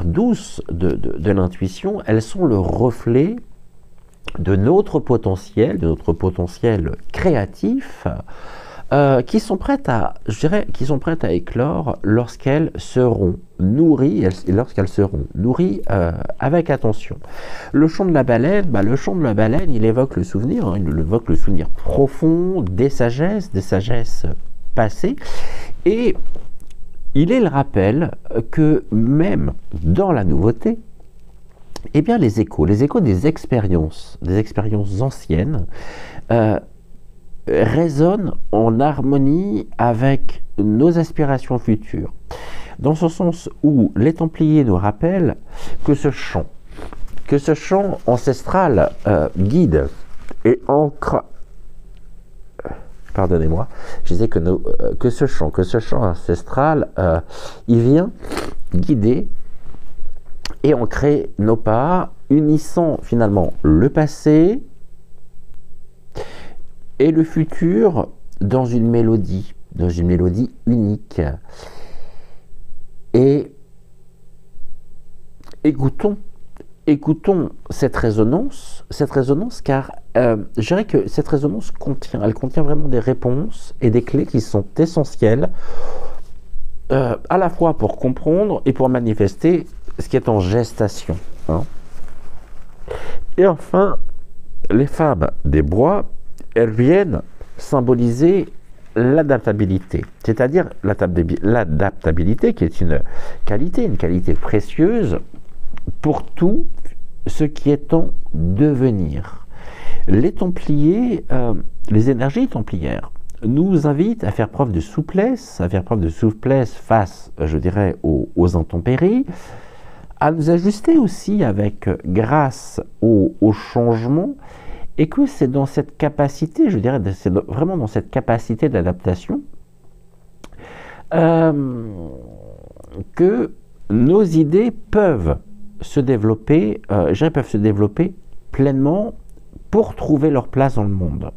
douce de l'intuition, elles sont le reflet de notre potentiel créatif, qui sont prêtes à éclore lorsqu'elles seront nourries, avec attention. Le chant de la baleine, il évoque le souvenir, hein, il évoque le souvenir profond des sagesses passées, et il est le rappel que même dans la nouveauté, eh bien les échos des expériences anciennes, résonnent en harmonie avec nos aspirations futures. Dans ce sens où les Templiers nous rappellent que ce chant ancestral guide et ancre. Pardonnez-moi, je disais que ce chant ancestral, il vient guider et ancrer nos pas, unissant finalement le passé et le futur dans une mélodie unique. Et écoutons cette résonance, car je dirais que cette résonance contient vraiment des réponses et des clés qui sont essentielles, à la fois pour comprendre et pour manifester ce qui est en gestation. Hein. Et enfin, les femmes des bois, elles viennent symboliser l'adaptabilité, c'est-à-dire l'adaptabilité qui est une qualité précieuse pour tout ce qui est en devenir. Les Templiers, les énergies templières nous invitent à faire preuve de souplesse, face, je dirais, aux intempéries, à nous ajuster aussi avec grâce au changement et que c'est dans cette capacité, je dirais, c'est vraiment dans cette capacité d'adaptation que nos idées peuvent se développer, peuvent se développer pleinement pour trouver leur place dans le monde.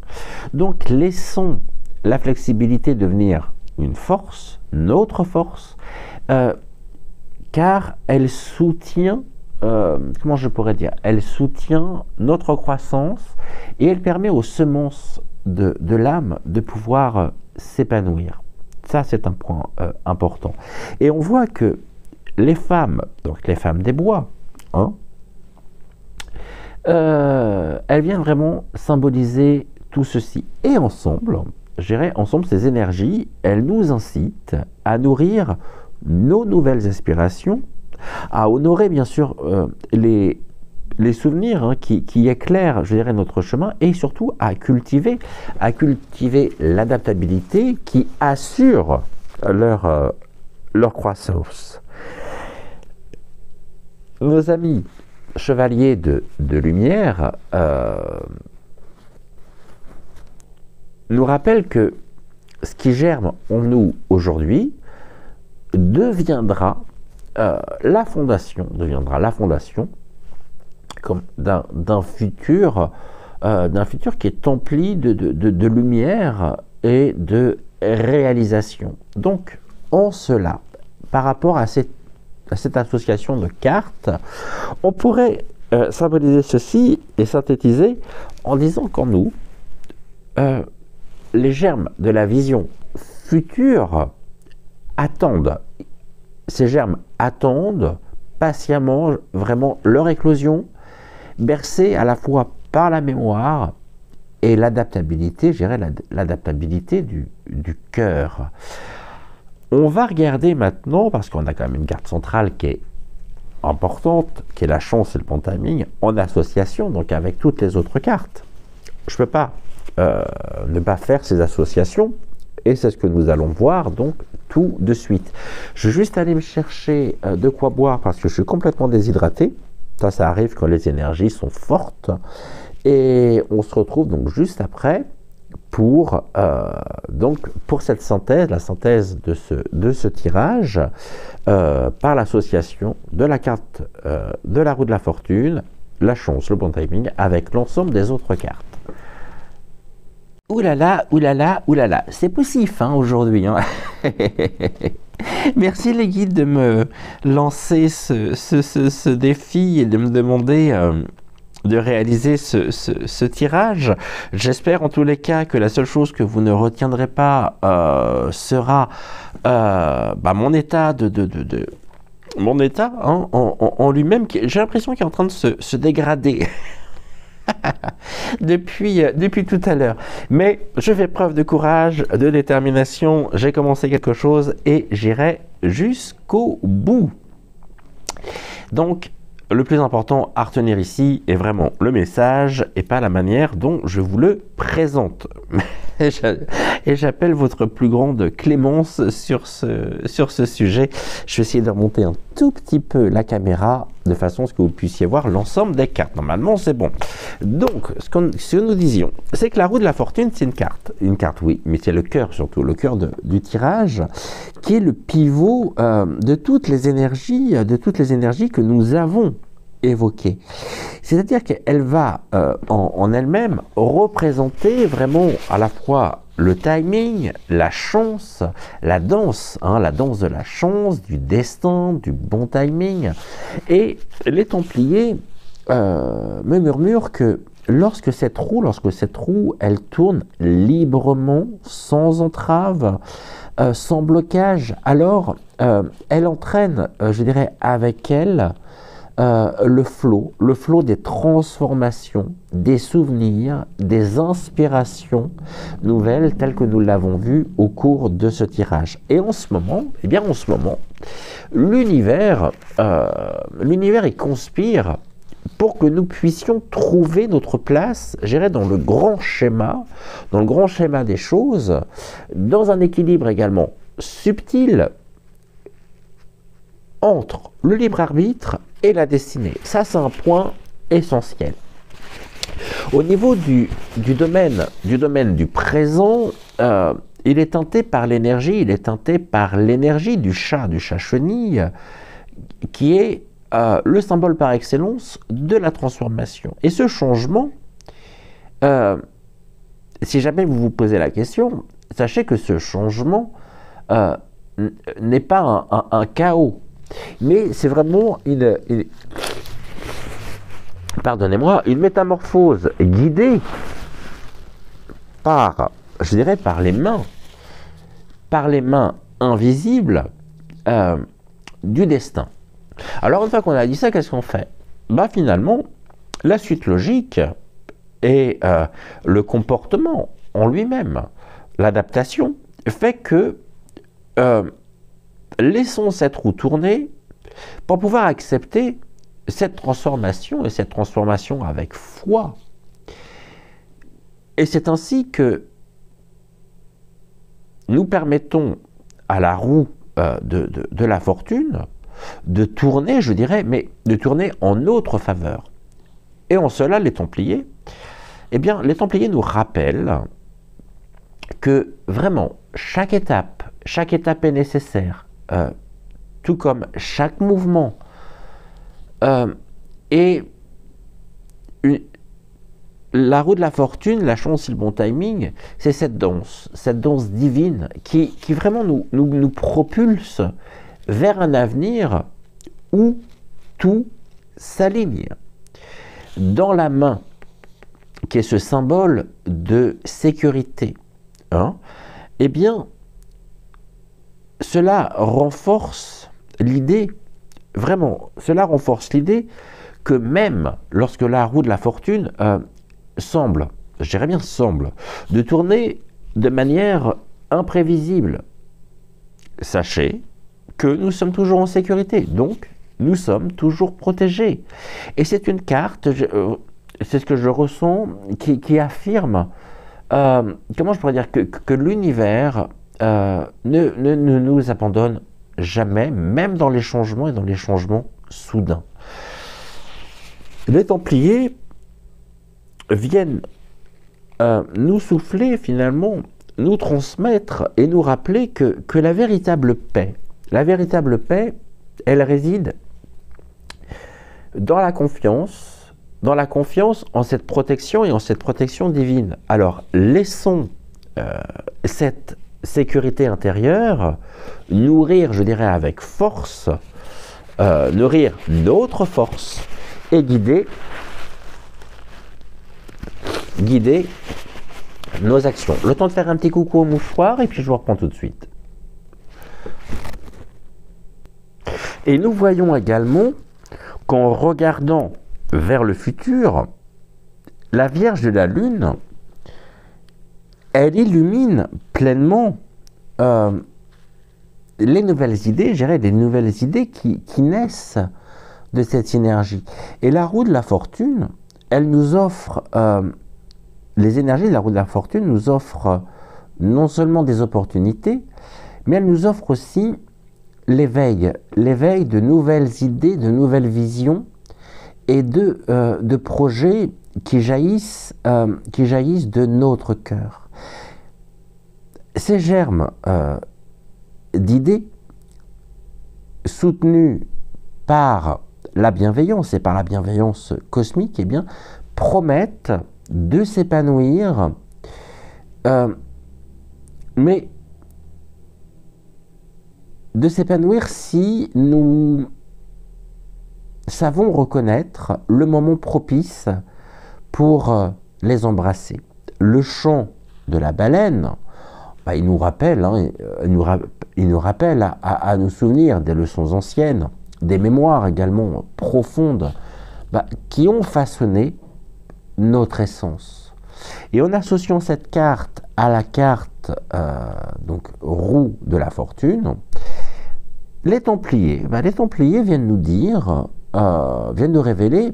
Donc laissons la flexibilité devenir une force, notre force, car elle soutient, comment je pourrais dire, elle soutient notre croissance et elle permet aux semences de l'âme de pouvoir s'épanouir. Ça, c'est un point important. Et on voit que les femmes, donc les femmes des bois, hein, elles viennent vraiment symboliser tout ceci. Et ensemble, je dirais, ensemble, ces énergies, elles nous incitent à nourrir nos nouvelles aspirations, à honorer bien sûr les souvenirs hein, qui éclairent, je dirais, notre chemin, et surtout à cultiver l'adaptabilité qui assure leur croissance. Nos amis chevaliers de lumière nous rappellent que ce qui germe en nous aujourd'hui deviendra la fondation comme d'un futur qui est empli de lumière et de réalisation. Donc, en cela, par rapport à cette association de cartes, on pourrait symboliser ceci et synthétiser en disant qu'en nous, les germes de la vision future attendent. Ces germes attendent patiemment vraiment leur éclosion, bercés à la fois par la mémoire et l'adaptabilité, je dirais l'adaptabilité du cœur. On va regarder maintenant, parce qu'on a quand même une carte centrale qui est importante, qui est la chance et le bon timing, en association donc avec toutes les autres cartes. Je ne peux pas ne pas faire ces associations, et c'est ce que nous allons voir donc tout de suite. Je vais juste aller me chercher de quoi boire parce que je suis complètement déshydraté. Ça arrive quand les énergies sont fortes. Et on se retrouve donc juste après pour cette synthèse, la synthèse de ce tirage par l'association de la carte de la roue de la fortune, la chance, le bon timing, avec l'ensemble des autres cartes. Ouh là là, ouh là là, ouh là là, c'est poussif hein, aujourd'hui. Hein. Merci les guides de me lancer ce défi et de me demander de réaliser ce tirage. J'espère en tous les cas que la seule chose que vous ne retiendrez pas sera mon état mon état hein, en lui-même. J'ai l'impression qu'il est en train de se dégrader. depuis tout à l'heure. Mais je fais preuve de courage, de détermination. J'ai commencé quelque chose et j'irai jusqu'au bout. Donc, le plus important à retenir ici est vraiment le message et pas la manière dont je vous le présente. Et j'appelle votre plus grande clémence sur ce sujet. Je vais essayer de remonter un tout petit peu la caméra de façon à ce que vous puissiez voir l'ensemble des cartes. Normalement, c'est bon. Donc, ce que nous disions, c'est que la roue de la fortune, c'est une carte. Une carte, oui, mais c'est le cœur surtout, le cœur du tirage, qui est le pivot de toutes les énergies que nous avons évoquées. C'est-à-dire qu'elle va en elle-même représenter vraiment à la fois le timing, la chance, la danse de la chance, du destin, du bon timing. Et les Templiers me murmurent que lorsque cette roue, elle tourne librement, sans entrave, sans blocage, alors elle entraîne, je dirais, avec elle le flot des transformations, des souvenirs, des inspirations nouvelles telles que nous l'avons vu au cours de ce tirage. Et en ce moment, l'univers y conspire pour que nous puissions trouver notre place, je dirais, dans le grand schéma des choses, dans un équilibre également subtil entre le libre arbitre et la destinée. Ça, c'est un point essentiel. Au niveau du domaine du présent, il est teinté par l'énergie, du chat chenille, qui est le symbole par excellence de la transformation. Et ce changement, si jamais vous vous posez la question, sachez que ce changement n'est pas un chaos, mais c'est vraiment pardonnez-moi, une métamorphose guidée par, je dirais, par les mains invisibles du destin. Alors une fois qu'on a dit ça, qu'est-ce qu'on fait? Bah finalement, la suite logique et le comportement en lui-même, l'adaptation, fait que laissons cette roue tourner pour pouvoir accepter cette transformation, et cette transformation avec foi. Et c'est ainsi que nous permettons à la roue de la fortune de tourner, je dirais, mais de tourner en notre faveur. Et en cela, les Templiers, eh bien, les Templiers nous rappellent que vraiment, chaque étape est nécessaire, tout comme chaque mouvement. Et la roue de la fortune, la chance et le bon timing, c'est cette danse divine qui vraiment nous propulse vers un avenir où tout s'aligne. Dans la main, qui est ce symbole de sécurité, eh bien, cela renforce l'idée, vraiment, cela renforce l'idée que même lorsque la roue de la fortune semble, je dirais bien semble, de tourner de manière imprévisible, sachez que nous sommes toujours en sécurité, donc nous sommes toujours protégés. Et c'est une carte, c'est ce que je ressens, qui affirme, comment je pourrais dire, que l'univers ne nous abandonne jamais, même dans les changements et dans les changements soudains. Les Templiers viennent nous souffler finalement, nous transmettre et nous rappeler que la véritable paix, elle réside dans la confiance en cette protection et en cette protection divine. Alors laissons cette sécurité intérieure nourrir, je dirais avec force, nourrir notre force et guider nos actions. Le temps de faire un petit coucou au mouchoir et puis je vous reprends tout de suite. Et nous voyons également qu'en regardant vers le futur, la Vierge de la Lune, elle illumine pleinement les nouvelles idées, je dirais, les nouvelles idées qui naissent de cette synergie. Et la roue de la fortune, elle nous offre, les énergies de la roue de la fortune nous offrent non seulement des opportunités, mais elle nous offre aussi l'éveil de nouvelles idées, de nouvelles visions et de projets qui jaillissent de notre cœur. Ces germes d'idées soutenus par la bienveillance et par la bienveillance cosmique, eh bien, promettent de s'épanouir, mais de s'épanouir si nous savons reconnaître le moment propice pour les embrasser. Le chant de la baleine, il nous rappelle, il nous rappelle à nous souvenir des leçons anciennes, des mémoires également profondes, qui ont façonné notre essence. Et en associant cette carte à la carte donc roue de la fortune, les Templiers viennent nous dire, viennent nous révéler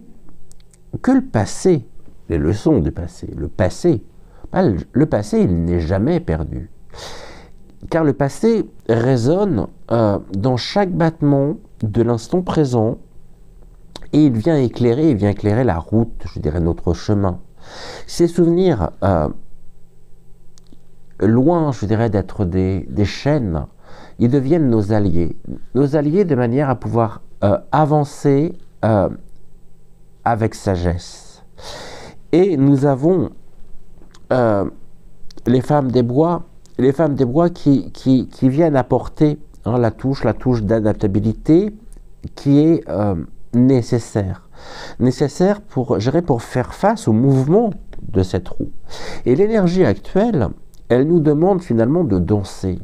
que le passé, les leçons du passé, le passé, il n'est jamais perdu. Car le passé résonne dans chaque battement de l'instant présent et il vient éclairer la route, je dirais notre chemin. Ces souvenirs, loin, je dirais, d'être des chaînes, ils deviennent nos alliés de manière à pouvoir avancer avec sagesse. Et nous avons les femmes des bois qui viennent apporter la touche d'adaptabilité qui est nécessaire pour faire face au mouvement de cette roue. Et l'énergie actuelle, elle nous demande finalement de danser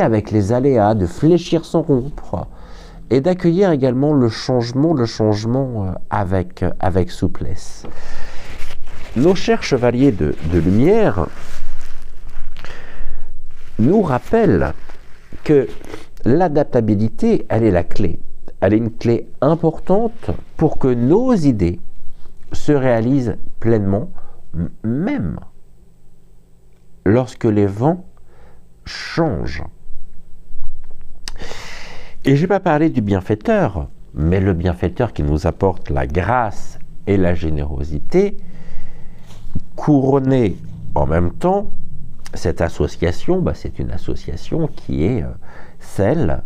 avec les aléas, de fléchir sans rompre, et d'accueillir également le changement avec souplesse. Nos chers chevaliers de lumière nous rappellent que l'adaptabilité, elle est la clé. Elle est une clé importante pour que nos idées se réalisent pleinement, même lorsque les vents changent. Et je n'ai pas parlé du bienfaiteur, mais le bienfaiteur qui nous apporte la grâce et la générosité, couronné en même temps, cette association, c'est une association qui est celle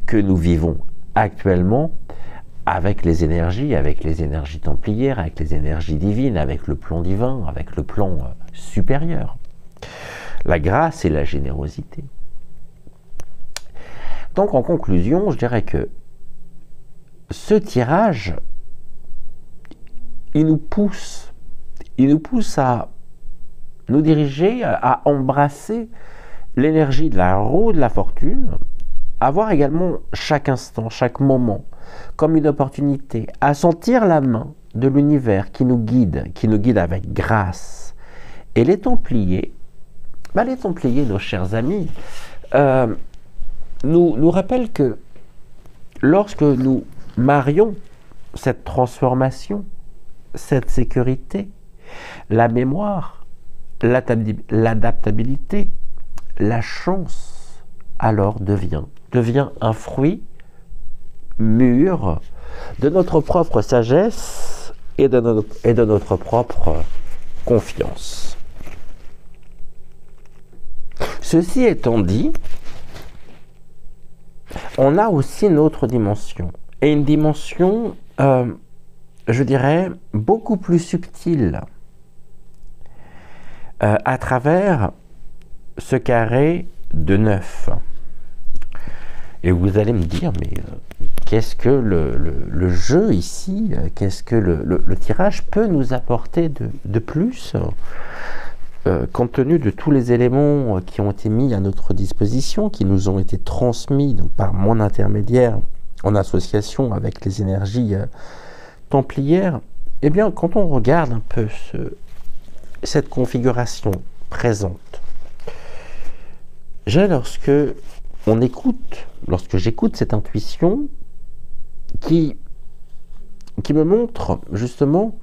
que nous vivons actuellement avec les énergies templières, avec les énergies divines, avec le plan divin, avec le plan supérieur. La grâce et la générosité. Donc en conclusion, je dirais que ce tirage, il nous pousse à nous diriger, à embrasser l'énergie de la roue de la fortune, à voir également chaque instant, chaque moment, comme une opportunité, à sentir la main de l'univers qui nous guide avec grâce. Et les Templiers, nos chers amis, nous rappellent que lorsque nous marions cette transformation, cette sécurité, la mémoire, l'adaptabilité, la chance, alors devient un fruit mûr de notre propre sagesse et de notre propre confiance. Ceci étant dit, on a aussi une autre dimension, et une dimension, je dirais, beaucoup plus subtile, à travers ce carré de 9. Et vous allez me dire, mais qu'est-ce que le jeu ici, qu'est-ce que le tirage peut nous apporter de plus, compte tenu de tous les éléments qui ont été mis à notre disposition, qui nous ont été transmis donc, par mon intermédiaire en association avec les énergies templières. Eh bien, quand on regarde un peu cette configuration présente, lorsque j'écoute cette intuition qui me montre justement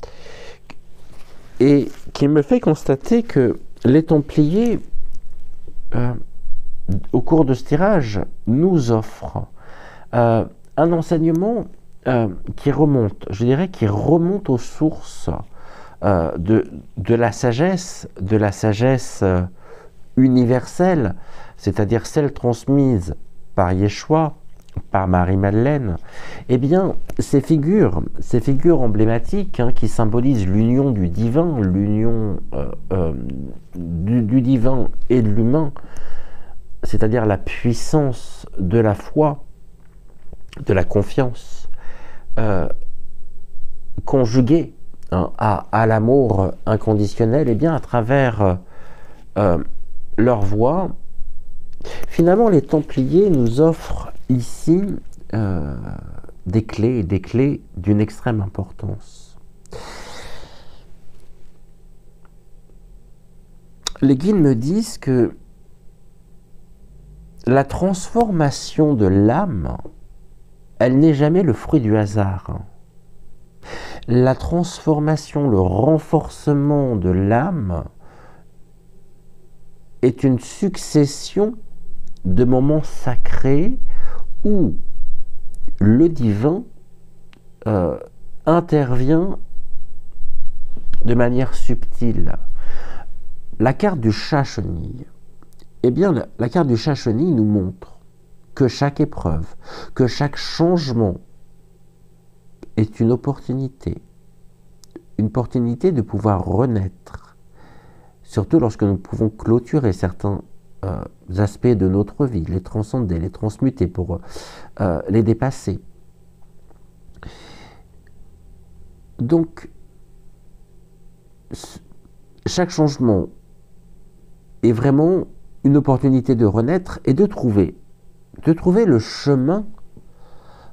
et qui me fait constater que les Templiers, au cours de ce tirage, nous offrent un enseignement qui remonte aux sources de la sagesse universelle, c'est-à-dire celle transmise par Yeshua, par Marie-Madeleine. Eh bien, ces figures emblématiques qui symbolisent l'union du divin, l'union du divin et de l'humain, c'est-à-dire la puissance de la foi, de la confiance, conjuguée à l'amour inconditionnel, eh bien, à travers leur voix, finalement, les Templiers nous offrent ici des clés d'une extrême importance. Les guides me disent que la transformation de l'âme, elle n'est jamais le fruit du hasard. La transformation, le renforcement de l'âme est une succession de moments sacrés où le divin intervient de manière subtile. La carte du chat-chenille, eh bien, la carte du chat-chenille nous montre que chaque épreuve, que chaque changement est une opportunité de pouvoir renaître, surtout lorsque nous pouvons clôturer certains aspects de notre vie, les transcender, les transmuter pour les dépasser. Donc, chaque changement est vraiment une opportunité de renaître et de trouver le chemin,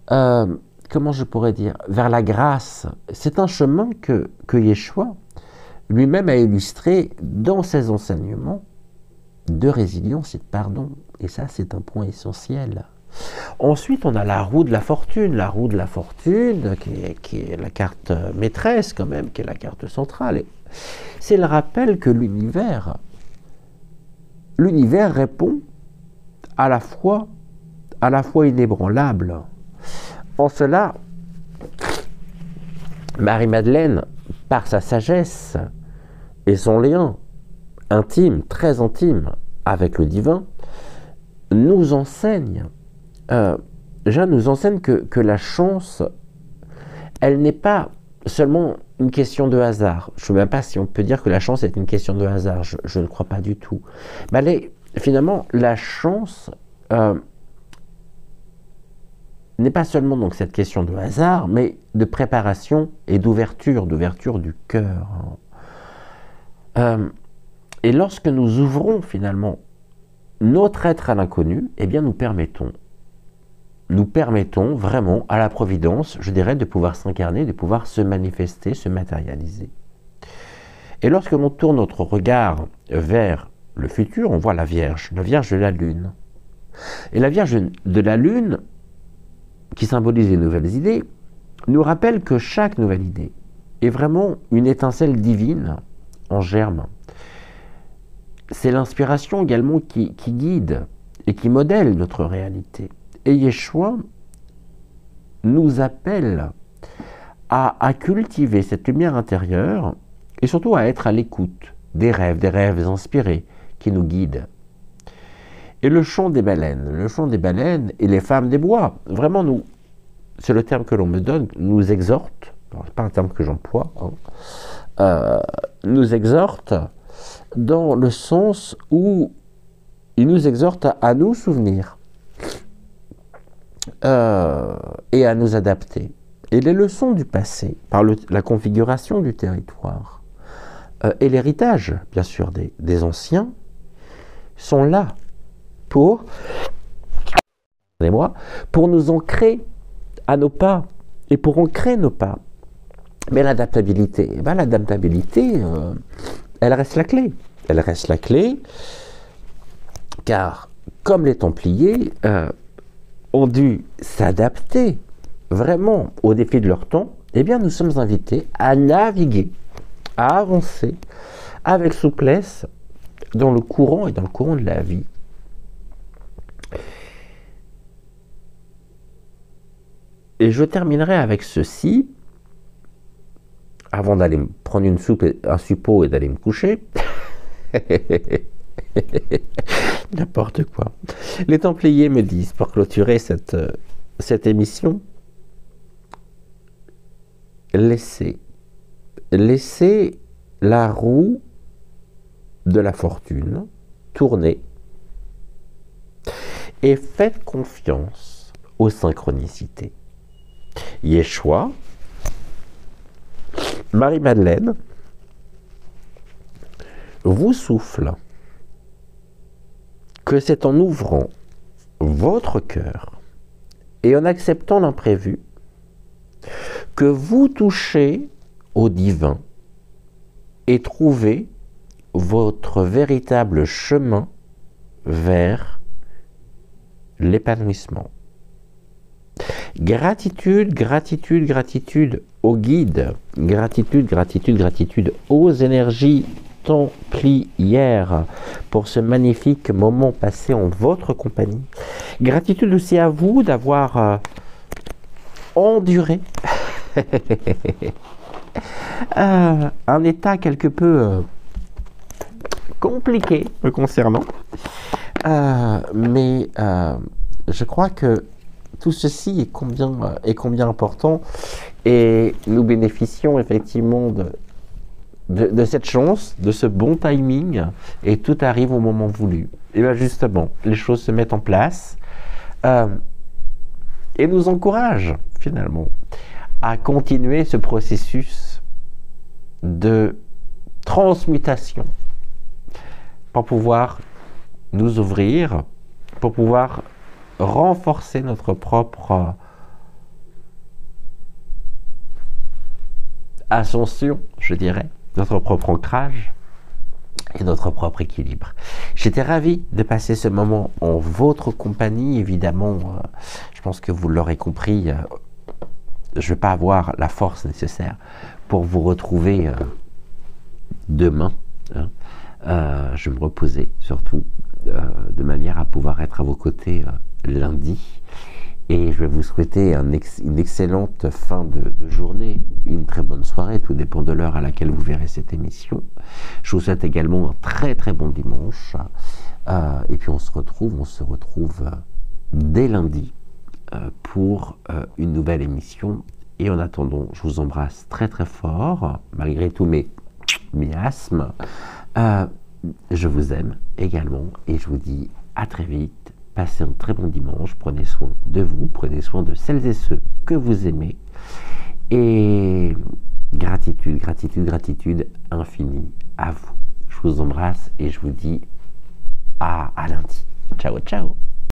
comment je pourrais dire, vers la grâce. C'est un chemin que Yeshua lui-même a illustré dans ses enseignements de résilience et de pardon. Et ça, c'est un point essentiel. Ensuite, on a la roue de la fortune. La roue de la fortune, qui est la carte maîtresse quand même, qui est la carte centrale. C'est le rappel que l'univers répond à la fois inébranlable. En cela, Marie-Madeleine, par sa sagesse et son lien intime, très intime avec le divin, nous enseigne que la chance, elle n'est pas seulement une question de hasard. Je ne sais même pas si on peut dire que la chance est une question de hasard, je ne crois pas du tout. Mais finalement, la chance n'est pas seulement donc cette question de hasard, mais de préparation et d'ouverture du cœur. Et lorsque nous ouvrons finalement notre être à l'inconnu, eh bien nous permettons vraiment à la providence, je dirais, de pouvoir s'incarner, de pouvoir se manifester, se matérialiser. Et lorsque l'on tourne notre regard vers le futur, on voit la Vierge de la Lune. Et la Vierge de la Lune, qui symbolise les nouvelles idées, nous rappelle que chaque nouvelle idée est vraiment une étincelle divine en germe. C'est l'inspiration également qui guide et qui modèle notre réalité. Et Yeshua nous appelle à cultiver cette lumière intérieure et surtout à être à l'écoute des rêves inspirés qui nous guident. Et le chant des baleines et les femmes des bois, vraiment c'est le terme que l'on me donne, nous exhorte, c'est pas un terme que j'emploie, nous exhorte dans le sens où il nous exhorte à nous souvenir et à nous adapter. Et les leçons du passé, par la configuration du territoire et l'héritage, bien sûr, des anciens, sont là pour nous ancrer à nos pas et pour ancrer nos pas. Mais l'adaptabilité, elle reste la clé. Elle reste la clé, car comme les Templiers ont dû s'adapter vraiment aux défis de leur temps, eh bien nous sommes invités à naviguer, à avancer avec souplesse dans le courant de la vie. Et je terminerai avec ceci, avant d'aller prendre un suppôt et d'aller me coucher. N'importe quoi. Les Templiers me disent, pour clôturer cette émission, laissez la roue de la fortune tourner et faites confiance aux synchronicités. Yeshua, Marie-Madeleine, vous souffle que c'est en ouvrant votre cœur et en acceptant l'imprévu que vous touchez au divin et trouvez votre véritable chemin vers l'épanouissement. Gratitude, gratitude, gratitude aux guides. Gratitude, gratitude, gratitude aux énergies templières pour ce magnifique moment passé en votre compagnie. Gratitude aussi à vous d'avoir enduré Un état quelque peu compliqué me concernant. Mais je crois que tout ceci est combien important et nous bénéficions effectivement de cette chance, de ce bon timing et tout arrive au moment voulu. Et bien justement, les choses se mettent en place et nous encouragent finalement à continuer ce processus de transmutation pour pouvoir nous ouvrir, pour pouvoir renforcer notre propre ascension, je dirais, notre propre ancrage et notre propre équilibre. J'étais ravi de passer ce moment en votre compagnie. Évidemment, je pense que vous l'aurez compris, je ne vais pas avoir la force nécessaire pour vous retrouver demain. Hein. Je vais me reposer surtout de manière à pouvoir être à vos côtés lundi. Et je vais vous souhaiter une excellente fin de journée, une très bonne soirée, tout dépend de l'heure à laquelle vous verrez cette émission. Je vous souhaite également un très très bon dimanche. Et puis on se retrouve dès lundi pour une nouvelle émission. Et en attendant, je vous embrasse très très fort, malgré tous mes miasmes. Je vous aime également et je vous dis à très vite. Passez un très bon dimanche, prenez soin de vous, prenez soin de celles et ceux que vous aimez. Et gratitude, gratitude, gratitude infinie à vous. Je vous embrasse et je vous dis à lundi. Ciao, ciao.